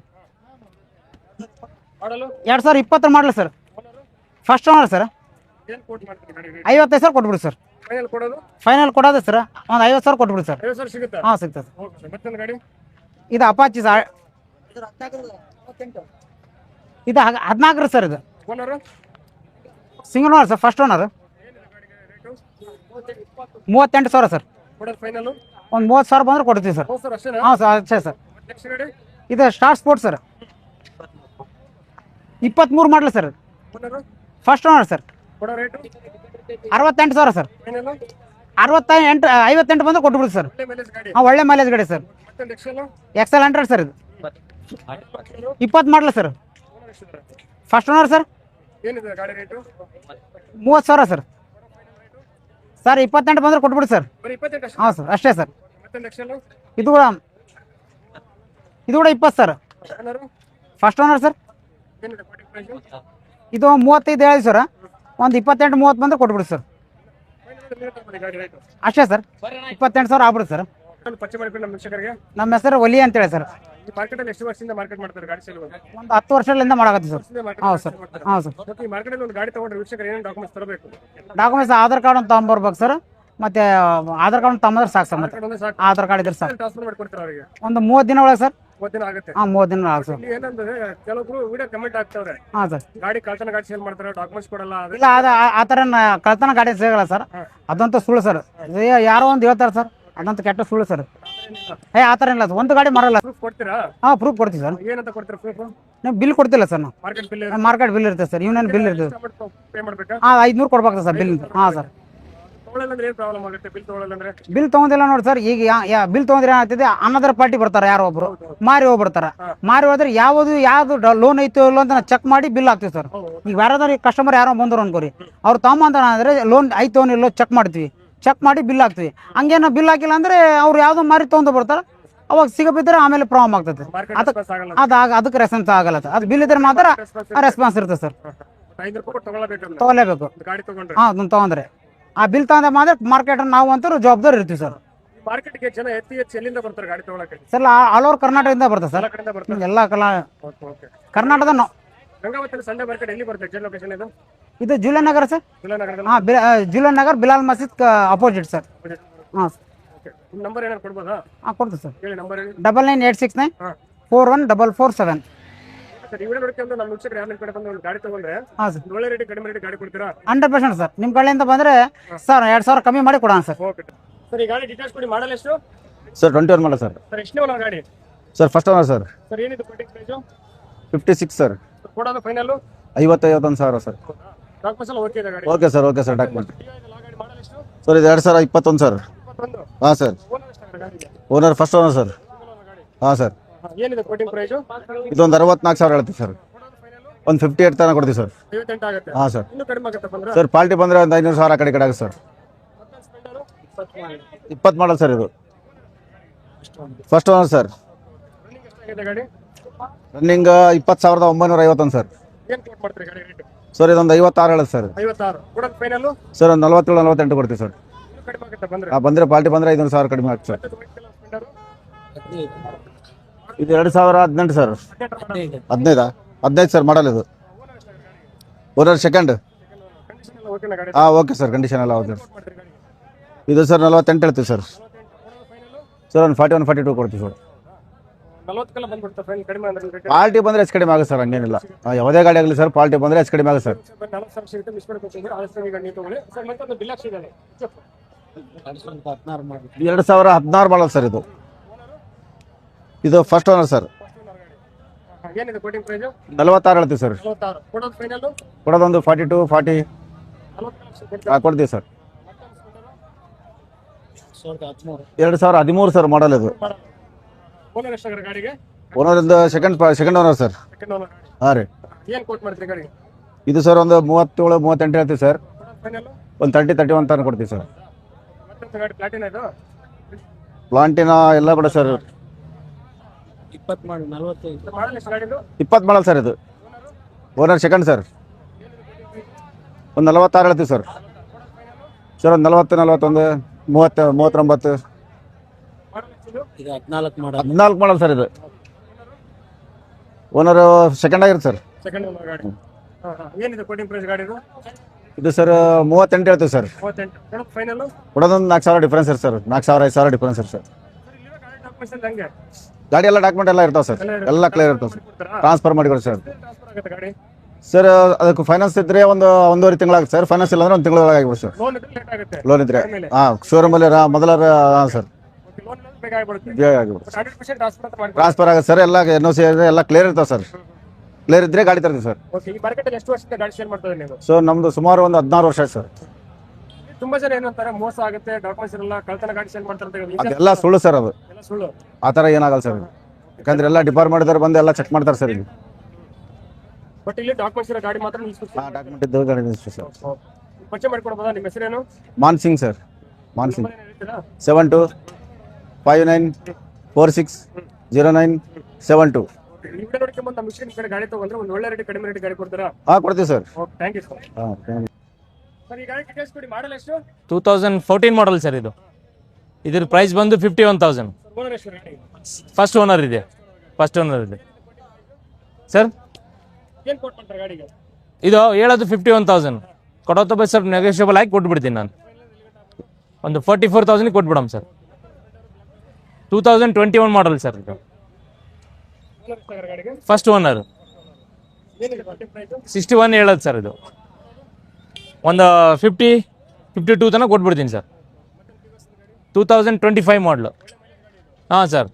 Model 2020 model sir. Owner first owner sir. ಏನು ಕೋಟ್ ಮಾಡ್ತೀರಿ ಗಾಡಿ? 55,000 ಕೊಟ್ಬಿಡಿ ಸರ್. ಫೈನಲ್ ಕೊಡೋದು ಫೈನಲ್ ಕೊಡೋದು ಸರ್ ಒಂದು 50,000 ಕೊಟ್ಬಿಡಿ ಸರ್. 50,000 ಸಿಗುತ್ತಾ? ಹಾಂ ಸಿಗ್ತದೆ ಸರ್. Okay sir. ಮತ್ತೊಂದು ಗಾಡಿ ಇದು ಅಪಾಚಿ ಸರ್. ಇದು 14 ಸರ್. ಇದು owner single owner sir. First owner ಏನಿದೆ ಗಾಡಿಗೆ ರೇಟು? 38,000 ಸರ್. ಕೊಡೋದು ಫೈನಲ್ ಒಂದು 30,000 ಬಂದ್ರೆ ಕೊಡ್ತೀವಿ ಸರ್. ಹೌದು ಸರ್, ಅಷ್ಟೇನಾ? ಹಾಂ ಸರ್ ಅಷ್ಟೇ ಸರ್. ನೆಕ್ಸ್ಟ್ ಗಾಡಿ ಇದು star sports sir. 23 model sir. Owner first owner sir. ಕೊಡೋ ರೇಟು 68,000 ಸರ್. ಫೈನಲ್ 58 ಬಂದ್ರೆ ಕೊಟ್ಬಿಡಿ ಸರ್. ಒಳ್ಳೆ ಮೈಲೇಜ್ ಗಾಡಿ. ಹಾಂ ಒಳ್ಳೆ ಮೈಲೇಜ್ ಗಾಡಿ ಸರ್. ಮತ್ತೊಂದು ಎಕ್ಸೆಲ್ XL 100 ಸರ್. ಇದು 20 ಮಾಡಲ ಸರ್. ಓನರ್ ಎಷ್ಟಿದ್ದಾರೆ? First owner sir. ಏನಿದೆ ಗಾಡಿ ರೇಟು? 30,000 ಸರ್. ಸರ್ 28 ಬಂದ್ರೆ ಕೊಟ್ಬಿಡಿ ಸರ್. ಬರೀ 28 ಅಷ್ಟೇ. ಹಾಂ ಸರ್ ಅಷ್ಟೇ ಸರ್. ಮತ್ತೊಂದು ಎಕ್ಸೆಲ್ ಇದು ಕೂಡ 20 sir. Owner first owner sir. ಏನಿದೆ ಕೋಟಿಂಗ್ ಪ್ರೈಸು? ಇದು 35 ಹೇಳಿ ಸರ್. ಒಂದು 28-30 ಬಂದ್ರೆ ಕೊಟ್ಬಿಡಿ ಸರ್. ಫೈನಲ್ ಗಾಡಿ ರೇಟು ಅಷ್ಟೇ ಸರ್. 28,000 ಆಗ್ಬಿಡುತ್ತೆ ಸರ್. ಒಂದು ಪರಿಚಯ ಮಾಡಿಕೊಂಡು ನಮ್ಮ ವೀಕ್ಷಕರಿಗೆ. ನಮ್ಮ ಹೆಸರು ಒಲಿ ಅಂತೇಳಿ ಸರ್. ಈ ಮಾರ್ಕೆಟಲ್ಲಿ ಎಷ್ಟು ವರ್ಷದಿಂದ ಮಾರ್ಕೆಟ್ ಮಾಡ್ತಾರೆ ಗಾಡಿ ಸೇಲ್? ಒಂದು 10 ವರ್ಷದಿಂದ ಮಾಡಕತ್ತಿ ಸರ್. ಹಾಂ ಸರ್. ಹಾಂ ಸರ್. ಈ ಮಾರ್ಕೆಟಲ್ಲಿ ಒಂದು ಗಾಡಿ ತಗೊಂಡ್ರೆ ವೀಕ್ಷಕರು ಏನೇನು ಡಾಕ್ಯುಮೆಂಟ್ಸ್ ತರಬೇಕು? ಡಾಕ್ಯುಮೆಂಟ್ಸ್ ಆಧಾರ್ ಕಾರ್ಡ್ ಒಂದು ತೊಗೊಂಬರ್ಬೇಕು ಸರ್. ಮತ್ತೆ ಆಧಾರ್ ಕಾರ್ಡ್ ತಗೊಂಡ್ರೆ ಸಾಕು ಸರ್. ಮತ್ತೆ ಮಾರ್ಕೆಟ್ ಒಂದೇ ಸಾಕು. ಆಧಾರ್ ಕಾರ್ಡ್ ಇದ್ರೆ ಸಾಕು. ಟ್ರಾನ್ಸ್ಫರ್ ಮಾಡ್ಕೊಡ್ತಾರೆ ಅವರಿಗೆ. ಒಂದು 30 ದಿನ ಒಳಗೆ ಸರ್. 30 ದಿನ ಆಗುತ್ತೆ. ಹಾಂ 30 ದಿನ ಆಗ ಸರ್. ಇಲ್ಲಿ ಏನಂದ್ರೆ ಕೆಲವೊಬ್ರು ವಿಡಿಯೋ ಕಮೆಂಟ್ ಆಗ್ತವ್ರೆ, ಹಾಂ ಸರ್. ಗಾಡಿ ಕಳ್ತನ ಗಾಡಿ ಸೇಲ್ ಮಾಡ್ತಾರೆ, ಡಾಕ್ಯುಮೆಂಟ್ಸ್ ಕೊಡಲ್ಲ. ಇಲ್ಲ ಆ ಥರ ಕಳ್ತನ ಗಾಡಿ ಸಿಗಲ್ಲ ಸರ್. ಅದಂತೂ ಸುಳ್ಳು ಸರ್. ಯಾರೋ ಒಂದು ಹೇಳ್ತಾರೆ ಸರ್, ಅದಂತೂ ಕೆಟ್ಟ ಸುಳ್ಳು ಸರ್. ಆ ಥರ ಇಲ್ಲ ಸರ್. ಒಂದು ಗಾಡಿ ಮರಲ್ಲ. ಪ್ರೂಫ್ ಕೊಡ್ತೀರಾ? ಹಾಂ ಪ್ರೂಫ್ ಕೊಡ್ತೀವಿ ಸರ್. ಏನಂತ ಕೊಡ್ತೀರಾ ಪ್ರೂಫ್? ನೀವು ಬಿಲ್ ಕೊಡ್ತಿಲ್ಲ ಸರ್. ನಾವು ಮಾರ್ಕೆಟ್ ಬಿಲ್ ಮಾರ್ಕೆಟ್ ಬಿಲ್ ಇರ್ತದೆ ಸರ್. ಇವನೇನು ಬಿಲ್ ಇರ್ತದೆ. ಪೇ ಮಾಡ್ಬೇಕಾ? ಹಾಂ 500 ಕೊಡ್ಬೇಕು ಸರ್ ಬಿಲ್. ಹಾಂ ಸರ್. ತಗೊಳ್ಳಲ್ಲ ಅಂದ್ರೆ ಏನು ಪ್ರಾಬ್ಲಮ್ ಆಗುತ್ತೆ? ಬಿಲ್ ತಗೊಳ್ಳಲ್ಲ ಅಂದ್ರೆ ಬಿಲ್ ತೊಗೊಂಡಿಲ್ಲ ನೋಡಿ ಸರ್. ಈಗ ಬಿಲ್ ತೊಗೊಂಡ್ರೆ ಏನಾಗ್ತದೆ, ಅನ್ನದರ ಪಾರ್ಟಿ ಬರ್ತಾರೆ ಯಾರೋ ಒಬ್ರು, ಮಾರಿ ಹೋಗ್ಬಿಡ್ತಾರೆ. ಮಾರಿ ಹೋದ್ರೆ ಯಾವ್ದು ಲೋನ್ ಐತೋ ಇಲ್ಲ ಅಂತ ಚೆಕ್ ಮಾಡಿ ಬಿಲ್ ಹಾಕ್ತೀವಿ ಸರ್. ಈಗ ಯಾರಾದ್ರೂ ಕಸ್ಟಮರ್ ಯಾರೋ ಬಂದರು ಅನ್ಕೋರಿ, ಅವ್ರು ತಗೊಂಬಂದ ಅಂದ್ರೆ ಲೋನ್ ಐತೋ ಇಲ್ಲೋ ಚೆಕ್ ಮಾಡ್ತೀವಿ. ಚೆಕ್ ಮಾಡಿ ಬಿಲ್ ಹಾಕ್ತೀವಿ. ಹಂಗೇನೋ ಬಿಲ್ ಹಾಕಿಲ್ಲ ಅಂದ್ರೆ ಅವ್ರು ಯಾವ್ದೋ ಮಾರಿ ತೊಗೊಂಡು ಬರ್ತಾರೆ. ಅವಾಗ ಸಿಗಬಿದ್ರೆ ಆಮೇಲೆ ಪ್ರಾಬ್ಲಮ್ ಆಗ್ತದೆ. ಅದಕ್ಕೆ ರೆಸ್ಪಾನ್ಸ್ ಆಗಲ್ಲ ಸರ್. ಅದು ಬಿಲ್ ಇದ್ರೆ ಮಾತ್ರ ರೆಸ್ಪಾನ್ಸ್ ಇರ್ತದೆ ಸರ್. 5 ರೂಪಾಯಿ ಕೊಟ್ಟು ತಗೊಳ್ಳಬೇಕು ತಗೊಳ್ಳೇಬೇಕು. ಗಾಡಿ ತಗೊಂಡ್ರೆ. ಹಾಂ ತೊಗೊಂಡ್ರೆ ಆ ಬಿಲ್ ತಗೊಂಡ ಮಾತ್ರ ಮಾರ್ಕೆಟ್ ನಾವು ಅಂತೂ ಜವಾಬ್ದಾರಿ ಇರ್ತೀವಿ ಸರ್. ಮಾರ್ಕೆಟ್ಗೆ ಜನ ಹೆಚ್ಚು ಎಲ್ಲಿಂದ ಬರ್ತಾರೆ ಗಾಡಿ ತಗೊಳಕ್ಕೆ? ಸರ್ ಆಲ್ ಓವರ್ ಕರ್ನಾಟಕದಿಂದ ಬರ್ತದೆ ಸರ್. ಎಲ್ಲ ಕಡೆಯಿಂದ ಬರ್ತಾರೆ. ಎಲ್ಲ ಓಕೆ. ಕರ್ನಾಟಕದ ಗಂಗಾವತಿಯಲ್ಲಿ ಸಂಡೆ ಮಾರ್ಕೆಟ್ ಎಲ್ಲಿ ಬರುತ್ತೆ? ಎಕ್ಸಾಕ್ಟ್ ಲೊಕೇಶನ್ ಇದು? ಇದು ಜುಲೈ ನಗರ ಸರ್. ವಿಲಾನಗರದಲ್ಲಿ. ಹಾಂ July Nagar Bilal ಮಸೀದ್ opposite sir. ಹಾಂ ಸರ್. ಓಕೆ. ನಿಮ್ಮ ನಂಬರ್ ಏನಾದ್ರು ಕೊಡ್ಬೋದಾ? ಹಾಂ ಕೊಡ್ತೀವಿ ಸರ್. ಹೇಳಿ ನಂಬರ್ ಹೇಳಿ. 99869 ಹಾಂ 41447. ಸರ್, ಈ ವಿಡಿಯೋ ನೋಡ್ಕೊಂಡು ನಮ್ಮ ವೀಕ್ಷಕರು ಯಾರು ನಿಮ್ಮ ಕಡೆ ಬಂದು ಒಂದು ಗಾಡಿ ತಗೊಂಡ್ರೆ ಹಾಂ ಸರ್. ಒಳ್ಳೆ ರೇಟ್ ಕಡಿಮೆ ರೇಟ್ ಗಾಡಿ ಕೊಡ್ತೀರಾ? 100% ಸರ್. ನಿಮ್ಮ ಕಡೆಯಿಂದ ಬಂದರೆ ಸರ್ 2,000 ಕಮ್ಮಿ ಮಾಡಿ ಕೊಡೋಣ ಸರ್. Okay sir. ಈ ಗಾಡಿ ಡೀಟೇಲ್ಸ್ ಕೊಡಿ. ಮಾಡಲ್ ಎಷ್ಟು ಸರ್? 21 ಮಾಡಲ ಸರ್. ಸರ್? ಎಷ್ಟನೇ ಓನರ್ ಗಾಡಿ sir? First owner sir. Sir ಏನಿದು ಕೋಟಿಂಗ್ ಪ್ರೈಸು? 56 ಸರ್. ಕೊಡೋದು ಫೈನಲ್ 51,000 ಸರ್. ಡಾಕ್ಯುಮೆಂಟ್ಸ್ ಎಲ್ಲ ಓಕೆ ಇದೆ ಗಾಡಿ? Okay sir. Okay sir. Document ಗಾಡಿ ಮಾಡಲ್ ಎಷ್ಟು? ಸರ್ ಇದು 2021 ಸರ್. 21. ಹಾಂ ಸರ್. ಓನರ್ ಎಷ್ಟಾಗಿದೆ ಗಾಡಿಗೆ? Owner first owner sir. ಗಾಡಿ ಹಾಂ ಸರ್. ಏನಿದೆ ಕೋಟಿಂಗ್ ಪ್ರೈಸು? ಇದೊಂದು 64,000 ಹೇಳ್ತೀವಿ ಸರ್. ಒಂದು 58 ತನಕ ಕೊಡ್ತೀವಿ ಸರ್. 58 ಆಗುತ್ತೆ. ಹಾಂ ಸರ್. ಇನ್ನೂ ಕಡಿಮೆ ಆಗುತ್ತೆ ಬಂದ್ರೆ? ಸರ್ ಪಾರ್ಟಿ ಬಂದರೆ ಒಂದು 500,000 ಆ ಕಡೆ ಆಗುತ್ತೆ ಸರ್. 20 model sir. ಇದು ಫಸ್ಟ್ ಓನರ್ ಸರ್. ರನ್ನಿಂಗ್ ಎಷ್ಟಾಗಿದೆ ಗಾಡಿ? Running 20,951 sir. ಏನು ಕೋಟ್ ಮಾಡ್ತೀರಿ ಗಾಡಿ ರೇಟ್? ಸರ್ ಇದೊಂದು 56 ಹೇಳುತ್ತೆ ಸರ್. 56 ಕೊಡೋದು ಫೈನಲ್? ಸರ್ ಒಂದು 47-48 ಕೊಡ್ತೀವಿ ಸರ್. ಇನ್ನೂ ಕಡಿಮೆ ಆಗುತ್ತೆ ಬಂದ್ರೆ? ಬಂದರೆ ಪಾರ್ಟಿ ಬಂದರೆ 500,000 ಕಡಿಮೆ ಆಗ್ತದೆ ಸರ್. ಇದು 2018 ಸರ್. 15 ಸರ್ ಮಾಡಲ್ ಇದು. Owner second. ಕಂಡೀಷನ್ ಎಲ್ಲ ಓಕೆನಾ ಗಾಡಿ? ಹಾಂ ಓಕೆ ಸರ್. ಕಂಡೀಷನ್ ಎಲ್ಲ ಓಕೆ. ಮಾಡ್ತೀರಿ ಗಾಡಿ? ಇದು ಸರ್ 48 ಹೇಳ್ತೀವಿ ಸರ್. ಸರ್ ಒಂದು 41-42 ಕೊಡ್ತೀವಿ ಸರ್. 40 ಬಂದ್ಬಿಡ್ತಾ ಫೈನಲ್ ಕಡಿಮೆ ಅಂದ್ರೆ ಪಾರ್ಟಿ ಬಂದರೆ ಹೆಚ್ಚು ಕಡಿಮೆ ಆಗುತ್ತೆ ಸರ್, ಹಂಗೇನಿಲ್ಲ. ಯಾವುದೇ ಗಾಡಿ ಆಗಲಿ ಸರ್, ಪಾರ್ಟಿ ಬಂದರೆ ಹೆಚ್ಚು ಕಡಿಮೆ ಆಗುತ್ತೆ ಸರ್. 40,000 ಸಿಗುತ್ತೆ, ಮಿಸ್ ಮಾಡ್ಕೊತೀನಿ. ಆದಷ್ಟು ಈಗ ನೀವು ತಗೊಳ್ಳಿ ಸರ್. ಮತ್ತೊಂದು ಬಿಲ್ ಹಾಕ್ಸಿದ್ದಾನೆ 16 ಮಾಡಿ 2016 ಮಾಡಲ್ ಸರ್ ಇದು. ಇದು ಫಸ್ಟ್ ಓನರ್ ಸರ್. ಏನಿದೆ ಕೋಟಿಂಗ್ ಪ್ರೈಸ್? 46 ಹೇಳ್ತೀವಿ ಸರ್. 46 ಕೊಡೋದು ಫೈನಲ್ ಕೊಡೋದೊಂದು 42, 40 ಕೊಡ್ತೀವಿ ಸರ್. 2013 ಸರ್ ಮಾಡಲ್ ಇದು. ಓನರ್ ಎಷ್ಟಾಗ್ರೆ ಗಾಡಿಗೆ? ಓನರ್ ಒಂದು second owner sir. Second owner. ಹಾಂ ರೀ. ಏನು ಕೋಟ್ ಮಾಡ್ತೀರಿ ಗಾಡಿಗೆ? ಇದು ಸರ್ ಒಂದು 37, 38 ಹೇಳ್ತೀವಿ ಸರ್. ಫೈನಲ್ ಒಂದು 30, 31 ತನಕ ಕೊಡ್ತೀವಿ ಸರ್. ಮತ್ತೊಂದು ಗಾಡಿ ಪ್ಲಾಟಿನ ಇದು ಪ್ಲಾಂಟಿನ ಎಲ್ಲ ಕೂಡ ಸರ್ 20 ಮಾಡಿ 45. ಮಾಡಲ್ ಎಷ್ಟು ಗಾಡಿದು? 20 ಮಾಡಲ್ ಸರ್ ಇದು. Owner second sir. ಒಂದು 46 ಹೇಳ್ತೀವಿ ಸರ್. ಸರ್ ಒಂದು 40, 41, 30, 39. ಮಾಡಲ್ ಎಷ್ಟಿದು? ಇದು 14 ಮಾಡಿ 14 ಮಾಡಲ್ ಸರ್ ಇದು. ಓನರ್ ಸೆಕೆಂಡ್ ಆಗಿರುತ್ತೆ ಸರ್. ಸೆಕೆಂಡ್ ಓನರ್ ಗಾಡಿ. ಏನಿದೆ ಕೋಟಿಂಗ್ ಪ್ರೈಸ್ ಗಾಡಿದು? ಇದು ಸರ್ 38 ಹೇಳ್ತೀವಿ ಸರ್. 38 ಕೊಡೋದು ಫೈನಲ್ ಕೊಡೋದೊಂದು 4,000 ಡಿಫ್ರೆನ್ಸ್ ಇರುತ್ತೆ ಸರ್. 4,000, 5,000 ಡಿಫ್ರೆನ್ಸ್ ಇರುತ್ತೆ ಸರ್. ಡಾಕ್ಯುಮೆಂಟ್ಸ್ ಎಲ್ಲ ಹೆಂಗೆ? ಗಾಡಿ ಎಲ್ಲ ಡಾಕ್ಯುಮೆಂಟ್ ಎಲ್ಲ ಇರ್ತಾವೆ ಸರ್. ಎಲ್ಲ ಕ್ಲಿಯರ್ ಇರ್ತಾವೆ ಸರ್. ಟ್ರಾನ್ಸ್ಫರ್ ಮಾಡಿಕೊಡಿ ಸರ್. ಟ್ರಾನ್ಸ್ಫರ್ ಆಗುತ್ತೆ ಗಾಡಿ. ಸರ್ ಅದಕ್ಕೆ ಫೈನಾನ್ಸ್ ಇದ್ರೆ ಒಂದು 1.5 ತಿಂಗಳಾಗುತ್ತೆ ಸರ್. ಫೈನಾನ್ಸ್ ಇಲ್ಲ ಅಂದ್ರೆ 1 ತಿಂಗಳೊಳಗೆ ಆಗಿಬಿಡುತ್ತೆ ಸರ್. ಲೋನ್ ಇದ್ರೆ ಲೇಟ್ ಆಗುತ್ತೆ. ಲೋನ್ ಇದ್ರೆ ಆಮೇಲೆ ಹಾಂ, ಶೋರೂಮಲ್ಲಿ ಮೊದಲ ಹಾಂ ಸರ್, ಲೋನ್ ಇದ್ರೆ ಬೇಗ ಆಗ್ಬಿಡುತ್ತೆ. ಬೇಗ ಆಗಿಬಿಡುತ್ತೆ. 100% ಟ್ರಾನ್ಸ್ಫರ್ ಅಂತ ಮಾಡಿ. ಟ್ರಾನ್ಸ್ಫರ್ ಆಗುತ್ತೆ ಸರ್. ಎಲ್ಲ NOC ಎಲ್ಲ ಕ್ಲಿಯರ್ ಇರ್ತಾವೆ ಸರ್. ಕ್ಲಿಯರ್ ಇದ್ರೆ ಗಾಡಿ ತರ್ತೀವಿ ಸರ್. ಓಕೆ, ಈ ಮಾರ್ಕೆಟಲ್ಲಿ ಎಷ್ಟು ವರ್ಷದಿಂದ ಗಾಡಿ ಸೇಲ್ ಮಾಡ್ತಾ ಇದ್ದೀರಿ ನೀವು? ಸೊ ನಮ್ದು ಸುಮಾರು ಒಂದು 16 ವರ್ಷ ಆಯ್ತು ಸರ್. ತುಂಬಾ ಜನ ಏನಂತಾರೆ ಮೋಸ ಆಗುತ್ತೆ, ಡಾಕ್ಯುಮೆಂಟ್ಸ್ ಇರಲ್ಲ, ಕಳ್ತನ ಗಾಡಿ ಸೇಲ್ ಮಾಡ್ತಾರೆ ಅಂತ ಹೇಳಿ. ಅದೆಲ್ಲ ಸುಳ್ಳು ಸರ್. ಅದು ಎಲ್ಲ ಸುಳ್ಳು. ಆ ಥರ ಏನಾಗಲ್ಲ ಸರ್. ಯಾಕಂದ್ರೆ ಎಲ್ಲ ಡಿಪಾರ್ಟ್ಮೆಂಟ್ದವ್ರು ಬಂದು ಎಲ್ಲ ಚೆಕ್ ಮಾಡ್ತಾರೆ ಸರ್. ಇಲ್ಲಿ ಬಟ್ ಇಲ್ಲಿ ಡಾಕ್ಯುಮೆಂಟ್ಸ್ ಇರೋ ಗಾಡಿ ಮಾತ್ರ ನಿಲ್ಸ್ಬೇಕು. ಡಾಕ್ಯುಮೆಂಟ್ ಇದ್ದು ಗಾಡಿ ನಿಲ್ಲಿಸ್ತೀವಿ ಸರ್. ಪರಿಚಯ ಮಾಡ್ಕೊಡ್ಬೋದಾ? ನಿಮ್ಮ ಹೆಸರೇನು? ಮಾನ್ಸಿಂಗ್ ಸರ್. ಮಾನ್ಸಿಂಗ್. ಮನೇಲಿ ಹೇಳ್ತೀರಾ? 72590972. ಈ ವಿಡಿಯೋ ನೋಡ್ಕೊಂಡ್ಬಂದು ನಮ್ಮ ಮಿಷನ್ ಕಡೆ ಗಾಡಿ ತಗೊಂಡ್ರೆ ಒಂದು ಒಳ್ಳೆ ರೇಟ್, ಕಡಿಮೆ ರೇಟ್ ಗಾಡಿ ಕೊಡ್ತೀರಾ? ಹಾಂ ಕೊಡ್ತೀವಿ sir. Okay, thank you sir. ಹಾಂ ಸರ್ ಈ ಗಾಡಿ ಡೀಟೇಲ್ಸ್ ಕೊಡಿ. ಮಾಡಲ್ ಎಷ್ಟು? 2014 ಮಾಡಲ್ ಸರ್ ಇದು. ಇದ್ರ ಪ್ರೈಸ್ ಬಂದು 51,000. ಓನರ್ ಎಷ್ಟು ಗಾಡಿ? ಫಸ್ಟ್ ಓನರ್ ಇದೆ. ಸರ್ ಏನು ಕೋಟ್ ಮಾಡ್ತಾರೆ ಗಾಡಿಗೆ? ಇದು ಹೇಳೋದು 51,000. ಕೊಡೋದು ಬೈ ಸ್ವಲ್ಪ ನೆಗೋಷಿಯಬಲ್ ಆಗಿ ಕೊಟ್ಬಿಡ್ತೀನಿ ನಾನು. ಒಂದು 44,000 ಕೊಟ್ಬಿಡಮ್ ಸರ್. 2021 ಮಾಡಲ್ ಸರ್ ಇದು. ಓನರ್ ಎಷ್ಟಾಗ್ರೆ ಗಾಡಿಗೆ? First owner. ಏನಿದೆ ಕೋಟಿಂಗ್ ಪ್ರೈಸ್? 61 ಹೇಳೋದು ಸರ್ ಇದು. ಒಂದು 52 ತನಕ ಕೊಟ್ಬಿಡ್ತೀನಿ ಸರ್. 2025 ಮಾಡಲು. ಹಾಂ ಸರ್,